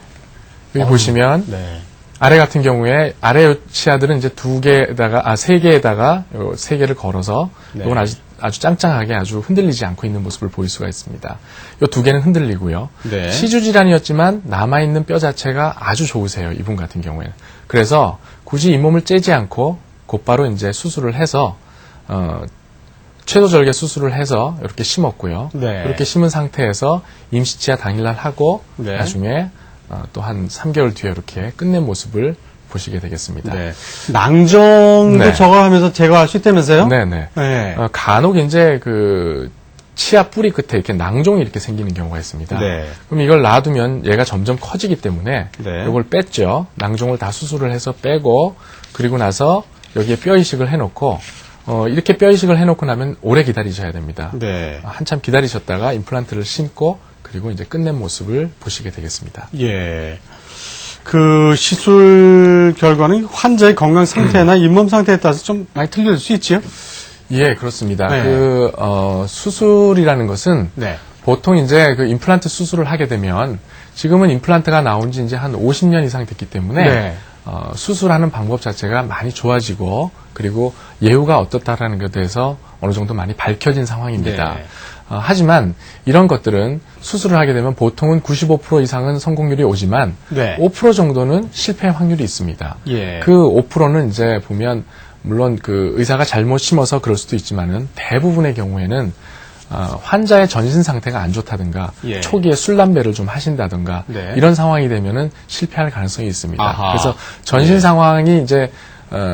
여기 보시면 네. 아래 같은 경우에 아래 치아들은 이제 3개에다가 3개를 걸어서 네. 이건 아주 짱짱하게 아주 흔들리지 않고 있는 모습을 보일 수가 있습니다. 요 2개는 흔들리고요. 네. 치주 질환이었지만 남아있는 뼈 자체가 아주 좋으세요. 이분 같은 경우에는. 그래서 굳이 잇몸을 째지 않고 곧바로 이제 수술을 해서 쇄도절개 수술을 해서 이렇게 심었고요. 네. 이렇게 심은 상태에서 임시치아 당일날 하고 네. 나중에 또 한 3개월 뒤에 이렇게 끝낸 모습을 보시게 되겠습니다. 네. 낭정도 네. 저걸 하면서 제거할 수 있다면서요? 네네. 네. 간혹 이제 그 치아 뿌리 끝에 이렇게 낭종이 이렇게 생기는 경우가 있습니다. 네. 그럼 이걸 놔두면 얘가 점점 커지기 때문에 네. 이걸 뺐죠. 낭종을 다 수술을 해서 빼고 그리고 나서 여기에 뼈 이식을 해놓고 이렇게 뼈 이식을 해놓고 나면 오래 기다리셔야 됩니다. 네. 한참 기다리셨다가 임플란트를 심고 그리고 이제 끝낸 모습을 보시게 되겠습니다. 예. 그 시술 결과는 환자의 건강 상태나 잇몸 상태에 따라서 좀 많이 틀릴 수 있죠? 예, 그렇습니다. 네. 수술이라는 것은 네. 보통 이제 그 임플란트 수술을 하게 되면 지금은 임플란트가 나온 지 이제 한 50년 이상 됐기 때문에 네. 수술하는 방법 자체가 많이 좋아지고 그리고 예후가 어떻다라는 것에 대해서 어느 정도 많이 밝혀진 상황입니다. 네. 하지만 이런 것들은 수술을 하게 되면 보통은 95% 이상은 성공률이 오지만 네. 5% 정도는 실패 확률이 있습니다. 예. 그 5%는 이제 보면 물론 그 의사가 잘못 심어서 그럴 수도 있지만은 대부분의 경우에는 환자의 전신 상태가 안 좋다든가 예. 초기에 술 담배를 좀 하신다든가 네. 이런 상황이 되면은 실패할 가능성이 있습니다. 아하. 그래서 전신 예. 상황이 이제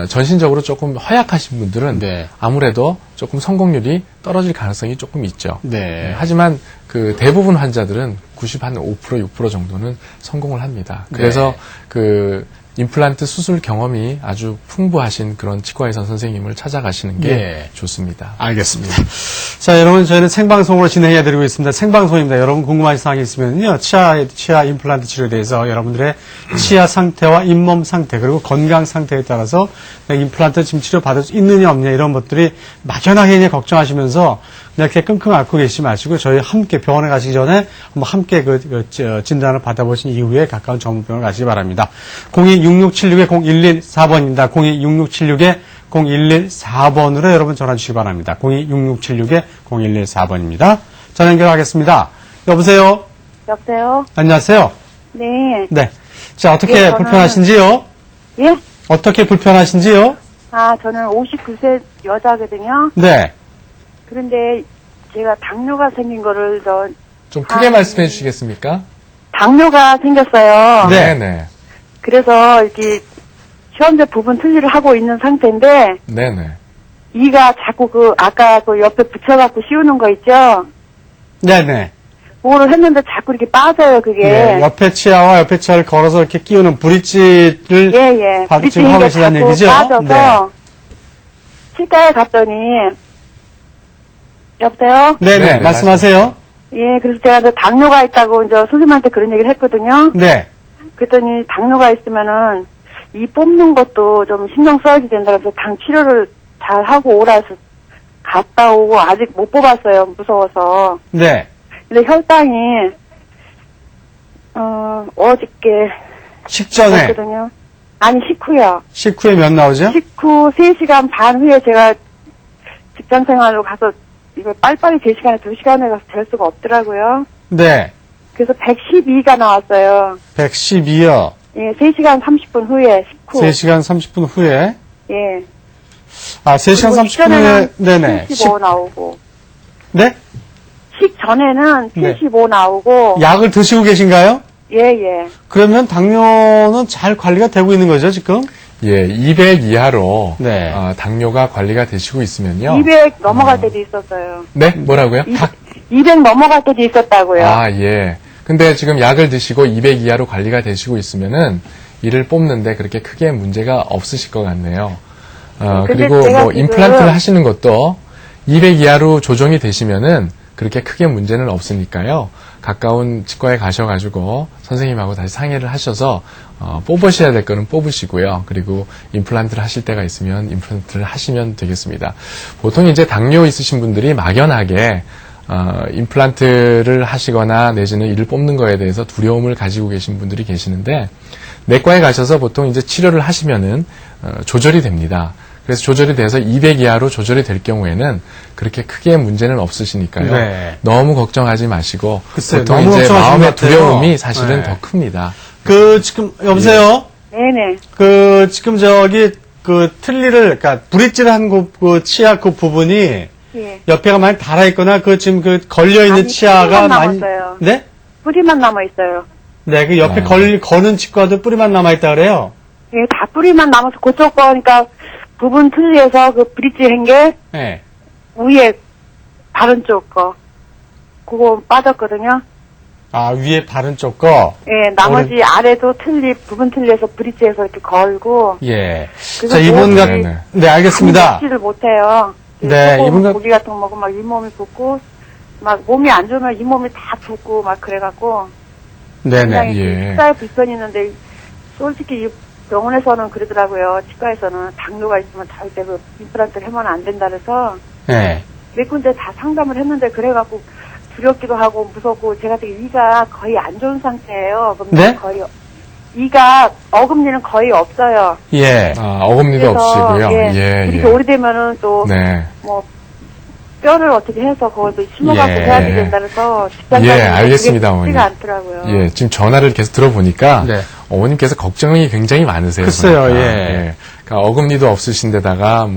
전신적으로 조금 허약하신 분들은 네. 아무래도 조금 성공률이 떨어질 가능성이 조금 있죠. 네. 하지만 그 대부분 환자들은 95% 6% 정도는 성공을 합니다. 그래서 네. 그 임플란트 수술 경험이 아주 풍부하신 그런 치과의사 선생님을 찾아가시는 게 예. 좋습니다. 알겠습니다. 자, 여러분, 저희는 생방송으로 진행해 드리고 있습니다. 생방송입니다. 여러분 궁금하신 사항이 있으면요. 치아 임플란트 치료에 대해서 여러분들의 치아 상태와 잇몸 상태, 그리고 건강 상태에 따라서 임플란트 지금 치료 받을 수 있느냐 없느냐 이런 것들이 막연하게 그냥 걱정하시면서 그냥 이렇게 끙끙 앓고 계시지 마시고 저희 함께 병원에 가시기 전에 한번 함께 진단을 받아보신 이후에 가까운 전문병원을 가시기 바랍니다. 02-6676-0114번입니다. 02-6676-0114번으로 여러분 전화 주시기 바랍니다. 02-6676-0114번입니다. 전화 연결하겠습니다. 여보세요? 여보세요? 안녕하세요? 네. 네. 자, 어떻게 네, 저는- 불편하신지요? 예? 어떻게 불편하신지요? 저는 59세 여자거든요. 네. 그런데 제가 당뇨가 생긴 거를 좀 크게 말씀해 주시겠습니까? 당뇨가 생겼어요. 네네. 그래서 이렇게 현재 부분 틀니를 하고 있는 상태인데 네네. 이가 자꾸 아까 옆에 붙여갖고 씌우는 거 있죠? 네네. 그거를 했는데 자꾸 이렇게 빠져요, 그게. 네, 옆에 치아와 옆에 치아를 걸어서 이렇게 끼우는 브릿지를 예. 지금 하고 계시다는 자꾸 얘기죠? 빠져서 치과에 갔더니 여보세요? 네네, 말씀하세요. 예, 그래서 제가 이제 당뇨가 있다고 이제 선생님한테 그런 얘기를 했거든요. 네. 그랬더니 당뇨가 있으면은 이 뽑는 것도 좀 신경 써야지 된다 그래서 당 치료를 잘 하고 오라 해서 갔다 오고 아직 못 뽑았어요. 무서워서. 네. 근데 혈당이 어저께 식전에. 했거든요. 아니 식후요. 식후에 몇 나오죠? 식후 3시간 반 후에 제가 직장 생활로 가서 이거 빨리빨리 제 시간에 2시간에 가서 될 수가 없더라고요. 네. 그래서 112가 나왔어요. 112요. 예, 3시간 30분 후에 식후. 3시간 30분 후에. 예. 아, 3시간 30분 후에, 네네. 75 나오고. 네? 식전에는 네. 75 나오고. 약을 드시고 계신가요? 예, 예. 그러면 당뇨는 잘 관리가 되고 있는 거죠, 지금? 예, 200 이하로 네. 당뇨가 관리가 되시고 있으면요. 200 넘어갈 때도 있었어요. 네, 뭐라고요? 200 넘어갈 때도 있었다고요. 아, 예. 근데 지금 약을 드시고 200 이하로 관리가 되시고 있으면은 이를 뽑는데 그렇게 크게 문제가 없으실 것 같네요. 근데 그리고 제가 뭐 지금- 임플란트를 하시는 것도 200 이하로 조정이 되시면은 그렇게 크게 문제는 없으니까요. 가까운 치과에 가셔가지고 선생님하고 다시 상의를 하셔서 뽑으셔야 될 거는 뽑으시고요. 그리고 임플란트를 하실 때가 있으면 임플란트를 하시면 되겠습니다. 보통 이제 당뇨 있으신 분들이 막연하게 임플란트를 하시거나 내지는 이를 뽑는 거에 대해서 두려움을 가지고 계신 분들이 계시는데 내과에 가셔서 보통 이제 치료를 하시면은 조절이 됩니다. 그래서 조절이 돼서 200 이하로 조절이 될 경우에는 그렇게 크게 문제는 없으시니까요. 네. 너무 걱정하지 마시고 글쎄요, 보통 너무 이제 걱정하시는 마음의 것 같아요. 두려움이 사실은 네. 더 큽니다. 지금, 여보세요? 네네. 지금 틀니를, 그러니까, 브릿지를 한 치아 그 부분이, 예. 옆에가 많이 달아있거나, 지금 걸려있는 아니, 치아가 뿌리만 많이. 남았어요. 네? 뿌리만 남아있어요. 네, 그 옆에 거는 치과도 뿌리만 남아있다 그래요? 예, 다 뿌리만 남아서 그쪽 거니까 부분 틀리에서 그 브릿지 한 게 네. 위에 바른 쪽 거. 그거 빠졌거든요. 아, 위에 바른 쪽 거? 예, 나머지 아래도 부분 틀리에서 브릿지에서 이렇게 걸고. 예. 그래서 자, 이분 네, 알겠습니다. 먹지를 못해요. 네, 이분 고기 같은 거 먹으면 막 잇몸이 붓고, 막 몸이 안 좋으면 잇몸이 다 붓고 막 그래갖고. 네네. 굉장히 예. 식사에 불편이 있는데, 솔직히 이 병원에서는 그러더라고요. 치과에서는 당뇨가 있으면 절대 그 임플란트를 하면 안 된다 그래서. 네. 몇 군데 다 상담을 했는데 그래갖고 두렵기도 하고 무섭고 제가 되게 위가 거의 안 좋은 상태예요. 그럼 네? 거의 위가 어금니는 거의 없어요. 예. 어금니도 없으시고요. 예. 이렇게 오래되면은 또 네. 뭐 뼈를 어떻게 해서 그것도 심어갖고 예. 해야 된다 그래서 직장 예, 다니는데 알겠습니다, 그게 어머니. 쉽지가 않더라고요. 예, 지금 전화를 계속 들어보니까 네. 어머님께서 걱정이 굉장히 많으세요. 글쎄요, 보니까. 예. 그러니까 어금니도 없으신데다가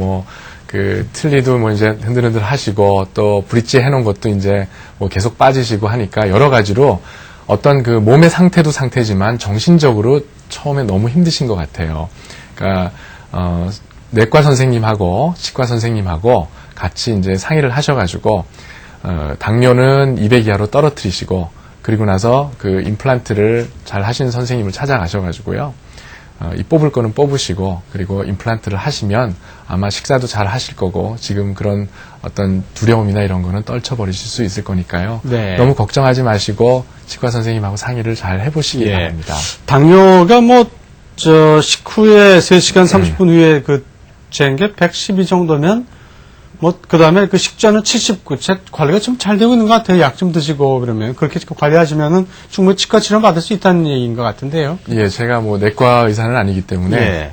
틀니도 이제 흔들흔들 하시고 또 브릿지 해놓은 것도 이제 계속 빠지시고 하니까 여러 가지로 어떤 그 몸의 상태도 상태지만 정신적으로 처음에 너무 힘드신 것 같아요. 그러니까 내과 선생님하고 치과 선생님하고 같이 이제 상의를 하셔가지고 당뇨는 200 이하로 떨어뜨리시고 그리고 나서 그 임플란트를 잘 하시는 선생님을 찾아가셔가지고요. 이 뽑을 거는 뽑으시고 그리고 임플란트를 하시면 아마 식사도 잘 하실 거고 지금 그런 어떤 두려움이나 이런 거는 떨쳐버리실 수 있을 거니까요. 네. 너무 걱정하지 마시고 치과 선생님하고 상의를 잘 해보시기 예. 바랍니다. 당뇨가 식후에 3시간 30분 후에 재는 게 112 정도면 그 다음에 식전은 79. 관리가 좀 잘 되고 있는 것 같아요. 약 좀 드시고 그러면. 그렇게 관리하시면은 충분히 치과 치료 받을 수 있다는 얘기인 것 같은데요. 예, 제가 내과 의사는 아니기 때문에 예.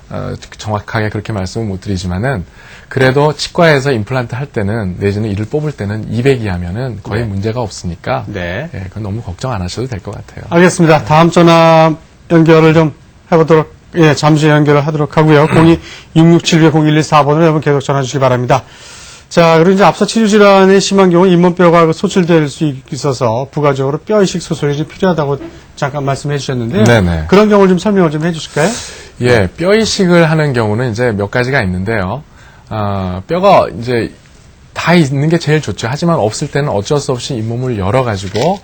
정확하게 그렇게 말씀을 못 드리지만은 그래도 치과에서 임플란트 할 때는 내지는 이를 뽑을 때는 200 이하면은 거의 문제가 없으니까 네. 예, 그건 너무 걱정 안 하셔도 될 것 같아요. 알겠습니다. 다음 전화 연결을 좀 해보도록, 잠시 연결을 하도록 하고요. 02-667-0124번으로 여러분 계속 전화 주시기 바랍니다. 자, 그리고 이제 앞서 치주질환이 심한 경우 잇몸뼈가 소출될 수 있어서 부가적으로 뼈이식 수술이 좀 필요하다고 잠깐 말씀해 주셨는데요. 네네. 그런 경우를 좀 설명을 좀 해주실까요? 예, 뼈 이식을 하는 경우는 이제 몇 가지가 있는데요. 뼈가 이제 다 있는 게 제일 좋죠. 하지만 없을 때는 어쩔 수 없이 잇몸을 열어가지고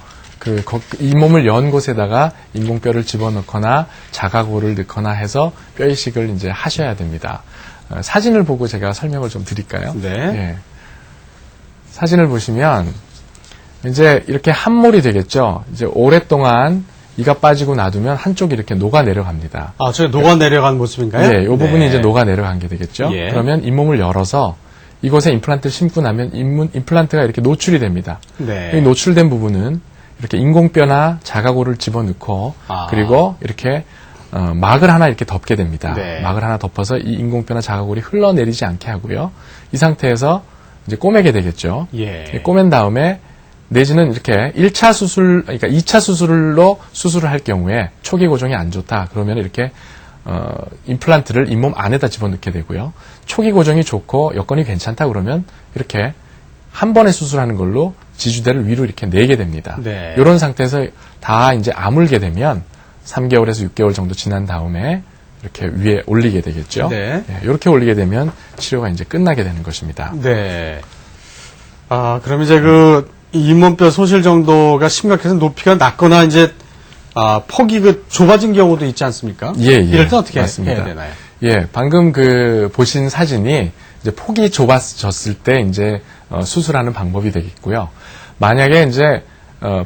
잇몸을 연 곳에다가 인공뼈를 집어넣거나 자가골을 넣거나 해서 뼈 이식을 이제 하셔야 됩니다. 사진을 보고 제가 설명을 좀 드릴까요? 네. 예. 사진을 보시면 이제 이렇게 함몰이 되겠죠. 이제 오랫동안 이가 빠지고 놔두면 한쪽이 이렇게 녹아 내려갑니다. 아, 저게 녹아 내려간 모습인가요? 예, 이 부분이 이제 녹아 내려간 게 되겠죠. 예. 그러면 잇몸을 열어서 이곳에 임플란트를 심고 나면 임플란트가 이렇게 노출이 됩니다. 네. 이 노출된 부분은 이렇게 인공뼈나 자가골을 집어넣고 그리고 이렇게 막을 하나 이렇게 덮게 됩니다. 네. 막을 하나 덮어서 이 인공뼈나 자가골이 흘러내리지 않게 하고요. 이 상태에서 이제 꼬매게 되겠죠. 예. 꼬맨 다음에 내지는 이렇게 1차 수술, 그러니까 2차 수술로 수술을 할 경우에 초기 고정이 안 좋다. 그러면 이렇게 임플란트를 잇몸 안에다 집어넣게 되고요. 초기 고정이 좋고 여건이 괜찮다 그러면 이렇게 한 번에 수술하는 걸로 지주대를 위로 이렇게 내게 됩니다. 네. 이런 상태에서 다 이제 아물게 되면 3개월에서 6개월 정도 지난 다음에 이렇게 위에 올리게 되겠죠. 네. 이렇게 올리게 되면 치료가 이제 끝나게 되는 것입니다. 네. 아, 그럼 이제 이 잇몸뼈 소실 정도가 심각해서 높이가 낮거나 이제 폭이 좁아진 경우도 있지 않습니까? 예, 예. 이럴 때 어떻게 맞습니다. 해야 되나요? 예, 방금 보신 사진이 이제 폭이 좁아졌을 때 이제 수술하는 방법이 되겠고요. 만약에 이제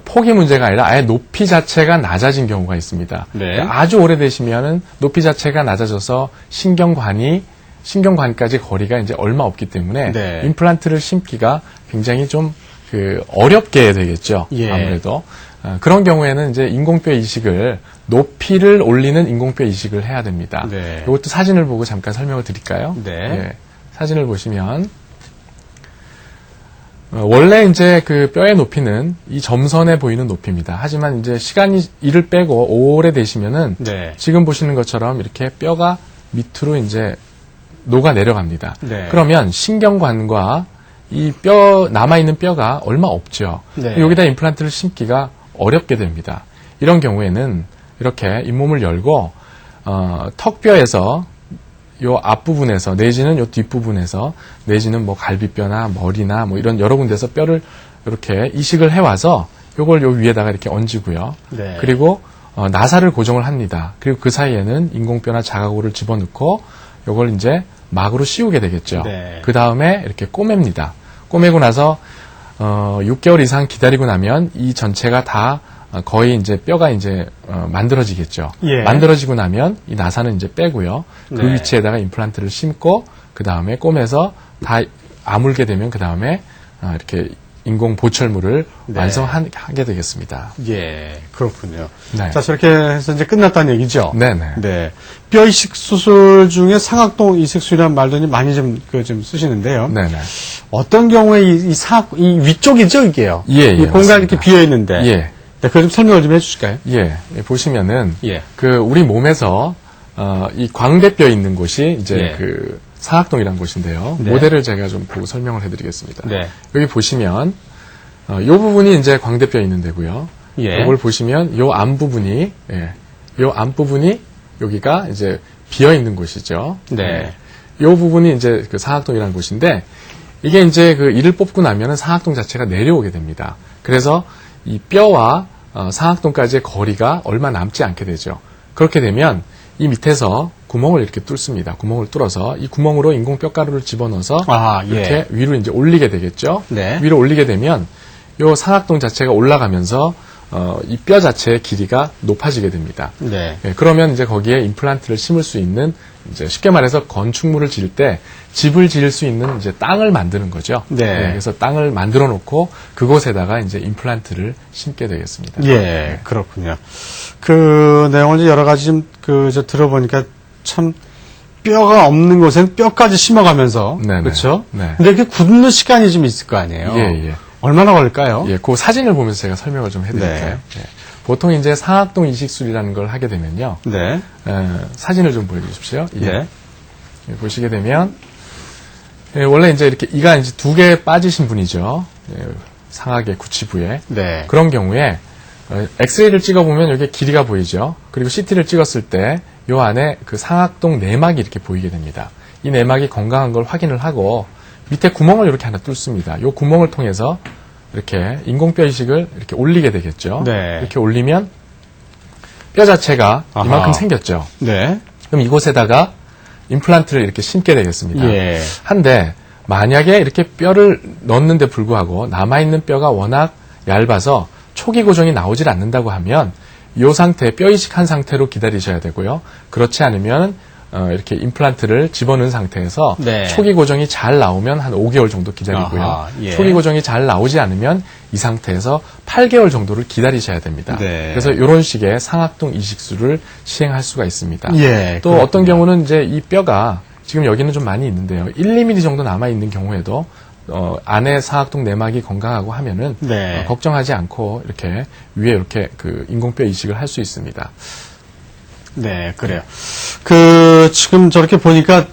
폭이 문제가 아니라 아예 높이 자체가 낮아진 경우가 있습니다. 네. 아주 오래되시면은 높이 자체가 낮아져서 신경관까지 거리가 이제 얼마 없기 때문에 네. 임플란트를 심기가 굉장히 좀 어렵게 되겠죠. 예. 아무래도 그런 경우에는 이제 인공뼈 이식을 높이를 올리는 인공뼈 이식을 해야 됩니다. 네. 이것도 사진을 보고 잠깐 설명을 드릴까요? 네. 예, 사진을 보시면 원래 이제 그 뼈의 높이는 이 점선에 보이는 높이입니다. 하지만 이제 시간이 이를 빼고 오래 되시면은 네. 지금 보시는 것처럼 이렇게 뼈가 밑으로 이제 녹아 내려갑니다. 네. 그러면 신경관과 이 남아있는 뼈가 얼마 없죠. 네. 여기다 임플란트를 심기가 어렵게 됩니다. 이런 경우에는 이렇게 잇몸을 열고, 턱뼈에서 요 앞부분에서 내지는 요 뒷부분에서 내지는 뭐 갈비뼈나 머리나 뭐 이런 여러 군데서 뼈를 이렇게 이식을 해와서 요걸 요 위에다가 이렇게 얹고요. 네. 그리고 나사를 고정을 합니다. 그리고 그 사이에는 인공뼈나 자가골을 집어넣고 요걸 이제 막으로 씌우게 되겠죠. 네. 그 다음에 이렇게 꼬맵니다. 꼬매고 나서 6개월 이상 기다리고 나면 이 전체가 다 거의 이제 뼈가 이제 만들어지겠죠. 예. 만들어지고 나면 이 나사는 이제 빼고요. 그 네. 위치에다가 임플란트를 심고 그 다음에 꼬매서 다 아물게 되면 그 다음에 이렇게 인공 보철물을 네. 완성하게 되겠습니다. 예, 그렇군요. 네. 자, 저렇게 해서 이제 끝났다는 얘기죠? 네네. 네. 뼈 이식 수술 중에 상악동 이식술이라는 말도 많이 좀 쓰시는데요. 네네. 어떤 경우에 이 위쪽이죠, 이게요? 예, 이 공간이 맞습니다. 이렇게 비어 있는데. 예. 네, 그거 좀 설명을 좀 해주실까요? 예, 보시면은 예. 우리 몸에서 이 광대뼈 있는 곳이 이제 예. 상악동이라는 곳인데요. 네. 모델을 제가 좀 보고 설명을 해드리겠습니다. 네. 여기 보시면 이 부분이 이제 광대뼈 있는 데고요. 예. 이걸 보시면 요 앞부분이 요 앞부분이 여기가 이제 비어 있는 곳이죠. 네. 이 부분이 이제 그 상악동이라는 곳인데 이게 이제 이를 뽑고 나면은 상악동 자체가 내려오게 됩니다. 그래서 이 뼈와 상악동까지의 거리가 얼마 남지 않게 되죠. 그렇게 되면 이 밑에서 구멍을 이렇게 뚫습니다. 구멍을 뚫어서 이 구멍으로 인공 뼈가루를 집어넣어서 이렇게 위로 이제 올리게 되겠죠. 네. 위로 올리게 되면 요 상악동 자체가 올라가면서 이 뼈 자체의 길이가 높아지게 됩니다. 네. 그러면 이제 거기에 임플란트를 심을 수 있는 이제 쉽게 말해서 건축물을 지을 때 집을 지을 수 있는 이제 땅을 만드는 거죠. 네. 그래서 땅을 만들어 놓고 그곳에다가 이제 임플란트를 심게 되겠습니다. 예, 그렇군요. 그 내용을 이제 여러 가지 좀 들어보니까 참 뼈가 없는 곳엔 뼈까지 심어가면서 네네. 그렇죠. 네. 근데 이렇게 굳는 시간이 좀 있을 거 아니에요. 예. 얼마나 걸릴까요? 예, 그 사진을 보면서 제가 설명을 좀 해드릴까요? 네. 보통 이제 상악동 이식술이라는 걸 하게 되면요. 네. 사진을 좀 보여주십시오. 예. 보시게 되면 원래 이제 이렇게 이가 이제 2개 빠지신 분이죠. 상악의 구치부에. 네. 그런 경우에 엑스레이를 찍어보면 여기 길이가 보이죠. 그리고 CT를 찍었을 때 요 안에 그 상악동 내막이 이렇게 보이게 됩니다. 이 내막이 건강한 걸 확인을 하고 밑에 구멍을 이렇게 하나 뚫습니다. 요 구멍을 통해서 이렇게 인공뼈 이식을 이렇게 올리게 되겠죠. 네. 이렇게 올리면 뼈 자체가 이만큼 생겼죠. 네. 그럼 이곳에다가 임플란트를 이렇게 심게 되겠습니다. 예. 한데 만약에 이렇게 뼈를 넣는데 불구하고 남아있는 뼈가 워낙 얇아서 초기 고정이 나오질 않는다고 하면 이 상태, 뼈 이식한 상태로 기다리셔야 되고요. 그렇지 않으면 이렇게 임플란트를 집어넣은 상태에서 네. 초기 고정이 잘 나오면 한 5개월 정도 기다리고요. 아하, 예. 초기 고정이 잘 나오지 않으면 이 상태에서 8개월 정도를 기다리셔야 됩니다. 네. 그래서 이런 식의 상악동 이식술을 시행할 수가 있습니다. 예, 또 그렇군요. 어떤 경우는 이제 이 뼈가 지금 여기는 좀 많이 있는데요. 1, 2mm 정도 남아 있는 경우에도 안에 상악동 내막이 건강하고 하면은 네. 걱정하지 않고 이렇게 위에 이렇게 그 인공뼈 이식을 할 수 있습니다. 네, 그래요. 지금 저렇게 보니까,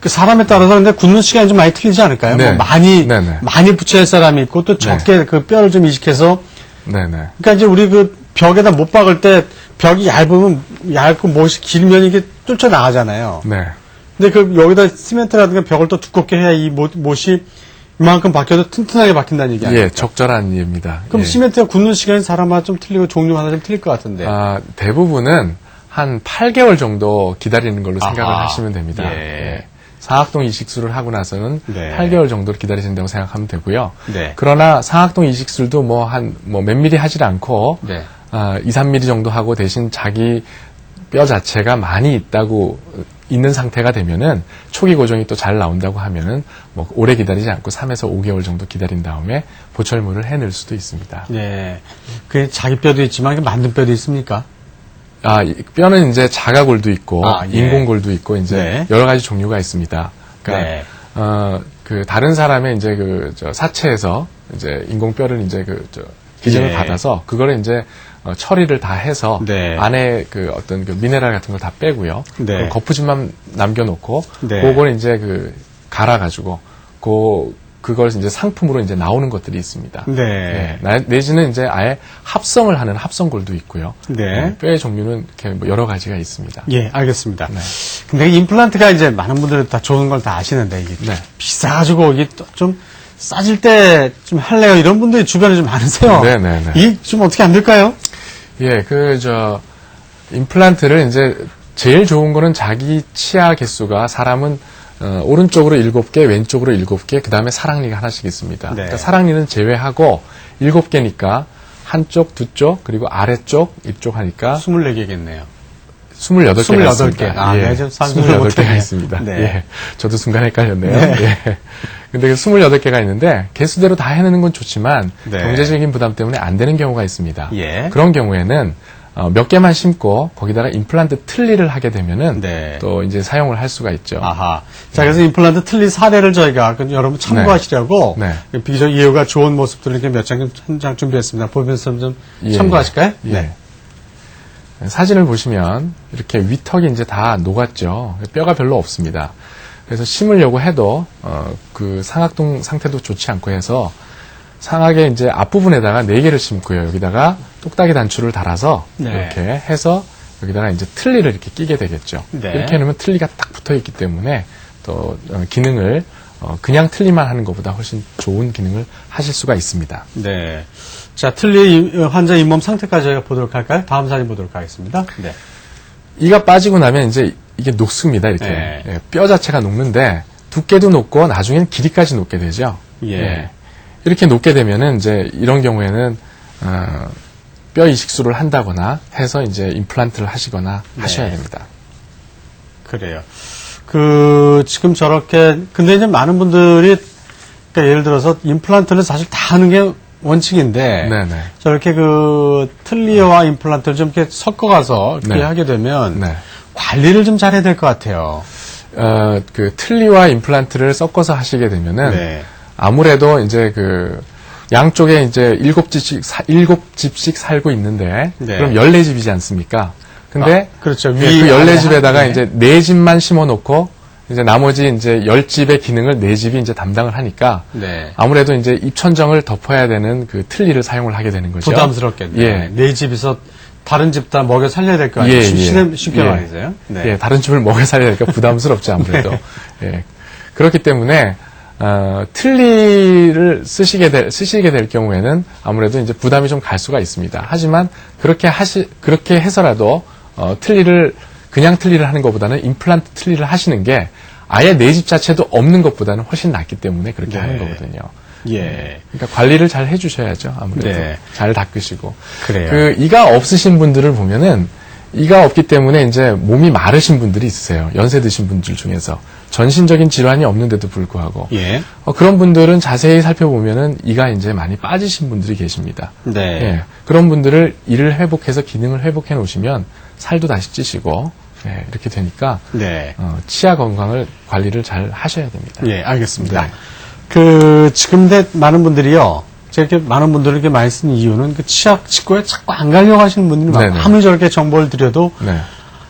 사람에 따라서 근데 굳는 시간이 좀 많이 틀리지 않을까요? 네. 뭐 네네. 많이 붙여야 할 사람이 있고, 또 적게 그 뼈를 좀 이식해서, 네네. 그러니까 이제 우리 그 벽에다 못 박을 때, 벽이 얇고 못이 길면 이게 쫓아나가잖아요. 네. 근데 여기다 시멘트라든가 벽을 또 두껍게 해야 이 못이 이만큼 박혀도 튼튼하게 박힌다는 얘기 아니에요? 예, 적절한 예입니다. 그럼 예. 시멘트가 굳는 시간이 사람마다 좀 틀리고 종류마다 좀 틀릴 것 같은데. 대부분은 한 8개월 정도 기다리는 걸로 생각을 아하. 하시면 됩니다. 예. 예. 상악동 이식술을 하고 나서는 네. 8개월 정도를 기다리신다고 생각하면 되고요. 네. 그러나 상악동 이식술도 몇 미리 하질 않고 네. 2, 3mm 정도 하고 대신 자기 뼈 자체가 많이 있는 상태가 되면은 초기 고정이 또 잘 나온다고 하면은 오래 기다리지 않고 3에서 5개월 정도 기다린 다음에 보철물을 해낼 수도 있습니다. 네. 그 자기 뼈도 있지만 만든 뼈도 있습니까? 이 뼈는 이제 자가골도 있고 예. 인공골도 있고 이제 네. 여러 가지 종류가 있습니다. 그러니까 네. 다른 사람의 이제 사체에서 이제 인공뼈를 이제 기증을 예. 받아서 그거를 이제 처리를 다 해서 네. 안에 어떤 미네랄 같은 걸 다 빼고요. 네. 거푸집만 남겨놓고 네. 그걸 이제 갈아가지고 그걸 이제 상품으로 이제 나오는 것들이 있습니다. 네. 내지는 이제 아예 합성을 하는 합성골도 있고요. 네. 뼈의 종류는 이렇게 여러 가지가 있습니다. 예, 알겠습니다. 네. 근데 임플란트가 이제 많은 분들이 다 좋은 걸 다 아시는데 이게 네. 비싸가지고 이게 좀 싸질 때 좀 할래요 이런 분들이 주변에 좀 많으세요. 네네네. 이 좀 어떻게 안 될까요? 예, 임플란트를 이제 제일 좋은 거는 자기 치아 개수가 사람은 오른쪽으로 7개, 왼쪽으로 7개, 그 다음에 사랑니가 하나씩 있습니다. 네. 그러니까 사랑니는 제외하고 7개니까 한쪽, 두쪽, 그리고 아래쪽, 이쪽 하니까 24개겠네요. 28개가 있습니다. 28개. 아, 예, 네, 좀 상상을 28개가 못했네요. 있습니다. 네. 예, 저도 순간 헷갈렸네요. 네. 예. 근데 28개가 있는데 개수대로 다 해내는 건 좋지만 네. 경제적인 부담 때문에 안 되는 경우가 있습니다. 예. 그런 경우에는 몇 개만 심고 거기다가 임플란트 틀니를 하게 되면은 네. 또 이제 사용을 할 수가 있죠. 아하. 자, 그래서 임플란트 틀니 사례를 저희가 여러분 참고하시려고 네. 비교적 이해가 좋은 모습들을 이렇게 한 장 준비했습니다. 보면서 좀 예. 참고하실까요? 예. 네. 사진을 보시면 이렇게 위턱이 이제 다 녹았죠. 뼈가 별로 없습니다. 그래서 심으려고 해도 그 상악동 상태도 좋지 않고 해서 상악의 이제 앞부분에다가 4개를 심고요. 여기다가 똑딱이 단추를 달아서 네. 이렇게 해서 여기다가 이제 틀니를 이렇게 끼게 되겠죠. 네. 이렇게 해놓으면 틀니가 딱 붙어 있기 때문에 또 기능을 그냥 틀니만 하는 것보다 훨씬 좋은 기능을 하실 수가 있습니다. 네. 자, 틀니 환자 잇몸 상태까지 저희가 보도록 할까요? 다음 사진 보도록 하겠습니다. 네. 이가 빠지고 나면 이제 이게 녹습니다. 이렇게 네. 예, 뼈 자체가 녹는데 두께도 녹고 나중엔 길이까지 녹게 되죠. 예. 이렇게 녹게 되면은 이제 이런 경우에는 뼈 이식술을 한다거나 해서 이제 임플란트를 하시거나 네. 하셔야 됩니다. 그래요. 지금 저렇게, 근데 이제 많은 분들이, 그러니까 예를 들어서 임플란트는 사실 다 하는 게 원칙인데, 네네. 저렇게 틀니와 임플란트를 좀 이렇게 섞어가서 이렇게 네. 하게 되면, 네. 관리를 좀 잘해야 될 것 같아요. 틀니와 임플란트를 섞어서 하시게 되면은, 네. 아무래도 이제 양쪽에 이제 7집씩 살고 있는데, 네. 그럼 14집이지 않습니까? 근데, 그렇죠. 그 14집에다가 이제 4집만 심어 놓고, 이제 나머지 이제 10집의 기능을 4집이 이제 담당을 하니까, 네. 아무래도 이제 입천정을 덮어야 되는 그 틀니를 사용을 하게 되는 거죠. 부담스럽겠네요. 예. 네 집에서 다른 집 다 먹여 살려야 될 거 아니에요? 쉽게 말해서요. 네. 예, 다른 집을 먹여 살려야 되니까 부담스럽죠, 아무래도. 네. 예. 그렇기 때문에, 틀니를 쓰시게 될 경우에는 아무래도 이제 부담이 좀 갈 수가 있습니다. 하지만 그렇게 해서라도, 그냥 틀니를 하는 것보다는 임플란트 틀니를 하시는 게 아예 내 집 자체도 없는 것보다는 훨씬 낫기 때문에 그렇게 네. 하는 거거든요. 예. 그러니까 관리를 잘 해주셔야죠. 아무래도 네. 잘 닦으시고. 그래요. 그 이가 없으신 분들을 보면은 이가 없기 때문에 이제 몸이 마르신 분들이 있으세요. 연세 드신 분들 중에서 전신적인 질환이 없는데도 불구하고 예. 그런 분들은 자세히 살펴보면은 이가 이제 많이 빠지신 분들이 계십니다. 네. 예. 그런 분들을 이를 회복해서 기능을 회복해 놓으시면 살도 다시 찌시고 예, 이렇게 되니까 네. 치아 건강을 관리를 잘 하셔야 됩니다. 예, 알겠습니다. 네. 지금 많은 분들이요. 제가 이렇게 많은 분들을 이렇게 많이 쓰는 이유는 그 치아 치과에 자꾸 안 가려고 하시는 분들이 많아요. 네네. 아무리 저렇게 정보를 드려도 네.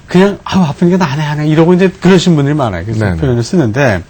그냥 아프니까 나네 이러고 이제 그러신 분들이 많아요. 그래서 네네. 표현을 쓰는데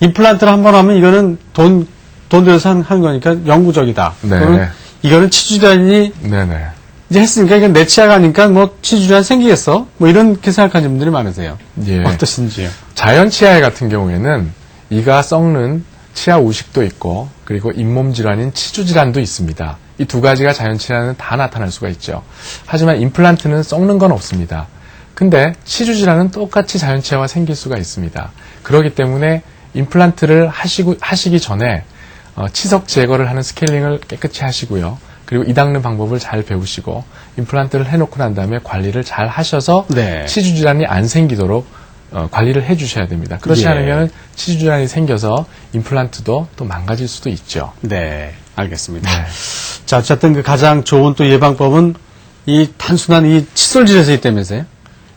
임플란트를 한 번 하면 이거는 돈 들여서 하는 거니까 영구적이다. 네. 또는 이거는 치주질환이 네네. 이제 했으니까 이건 내 치아가 아니까 뭐 치주질환 생기겠어? 뭐 이렇게 생각하는 분들이 많으세요. 예. 어떠신지요? 자연 치아 같은 경우에는 이가 썩는 치아 우식도 있고 그리고 잇몸 질환인 치주 질환도 있습니다. 이 두 가지가 자연 치아는 다 나타날 수가 있죠. 하지만 임플란트는 썩는 건 없습니다. 근데 치주 질환은 똑같이 자연 치아와 생길 수가 있습니다. 그렇기 때문에 임플란트를 하시기 전에 치석 제거를 하는 스케일링을 깨끗이 하시고요. 그리고 이 닦는 방법을 잘 배우시고 임플란트를 해놓고 난 다음에 관리를 잘 하셔서 네. 치주 질환이 안 생기도록 관리를 해주셔야 됩니다. 그렇지 예. 않으면 치주 질환이 생겨서 임플란트도 또 망가질 수도 있죠. 네, 알겠습니다. 네. 자, 어쨌든 그 가장 좋은 또 예방법은 이 단순한 이 칫솔질에서 있다면서요?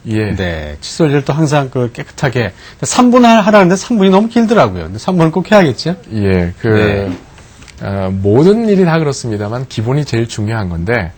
예. 네, 칫솔질 또 항상 그 깨끗하게 3분 하라는데 3분이 너무 길더라고요. 근데 3분은 꼭 해야겠죠? 예, 모든 일이 다 그렇습니다만 기본이 제일 중요한 건데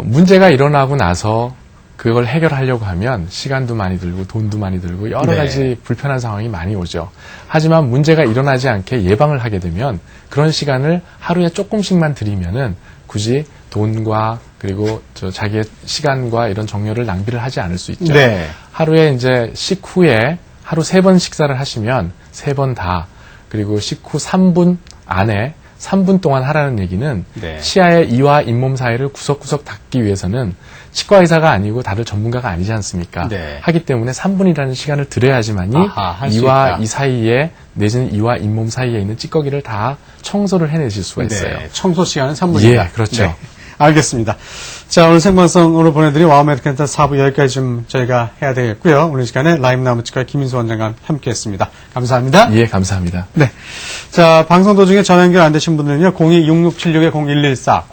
문제가 일어나고 나서 그걸 해결하려고 하면 시간도 많이 들고 돈도 많이 들고 여러 네. 가지 불편한 상황이 많이 오죠. 하지만 문제가 일어나지 않게 예방을 하게 되면 그런 시간을 하루에 조금씩만 들이면은 굳이 돈과 그리고 자기의 시간과 이런 정열을 낭비를 하지 않을 수 있죠. 네. 하루에 이제 식후에 하루 3번 식사를 하시면 3번 다 그리고 식후 3분 안에 3분 동안 하라는 얘기는 네. 치아의 이와 잇몸 사이를 구석구석 닦기 위해서는 치과 의사가 아니고 다들 전문가가 아니지 않습니까? 네. 하기 때문에 3분이라는 시간을 들여야지만이 할수 이와 있다. 이 사이에 내지는 이와 잇몸 사이에 있는 찌꺼기를 다 청소를 해내실 수가 있어요. 네, 청소 시간은 3분이다. 예, 그렇죠. 네, 알겠습니다. 자, 오늘 생방송으로 보내드린 와우 메디컬 센터 4부 여기까지 좀 저희가 해야 되겠고요. 오늘 시간에 라임나무치과 김인수 원장과 함께했습니다. 감사합니다. 예, 감사합니다. 네. 자, 방송 도중에 전화 연결 안 되신 분들은요, 026676-0114,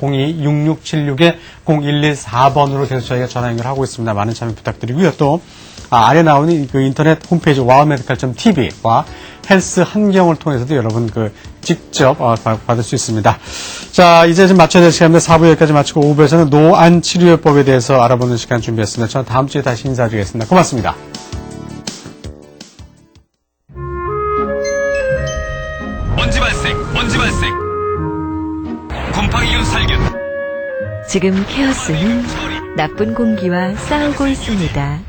0266-0114번으로 계속 저희가 전화 연결하고 있습니다. 많은 참여 부탁드리고요. 또, 아래 나오는 그 인터넷 홈페이지 와우메디컬.tv와 헬스 한경을 통해서도 여러분 직접 받을 수 있습니다. 자, 이제 좀 맞춰야 될 시간인데 4부 여기까지 마치고 5부에서는 노안 치료요법에 대해서 알아보는 시간 준비했습니다. 저는 다음 주에 다시 인사드리겠습니다. 고맙습니다. 먼지 발생. 곰팡이균 살균. 지금 케어스는 나쁜 공기와 싸우고 있습니다.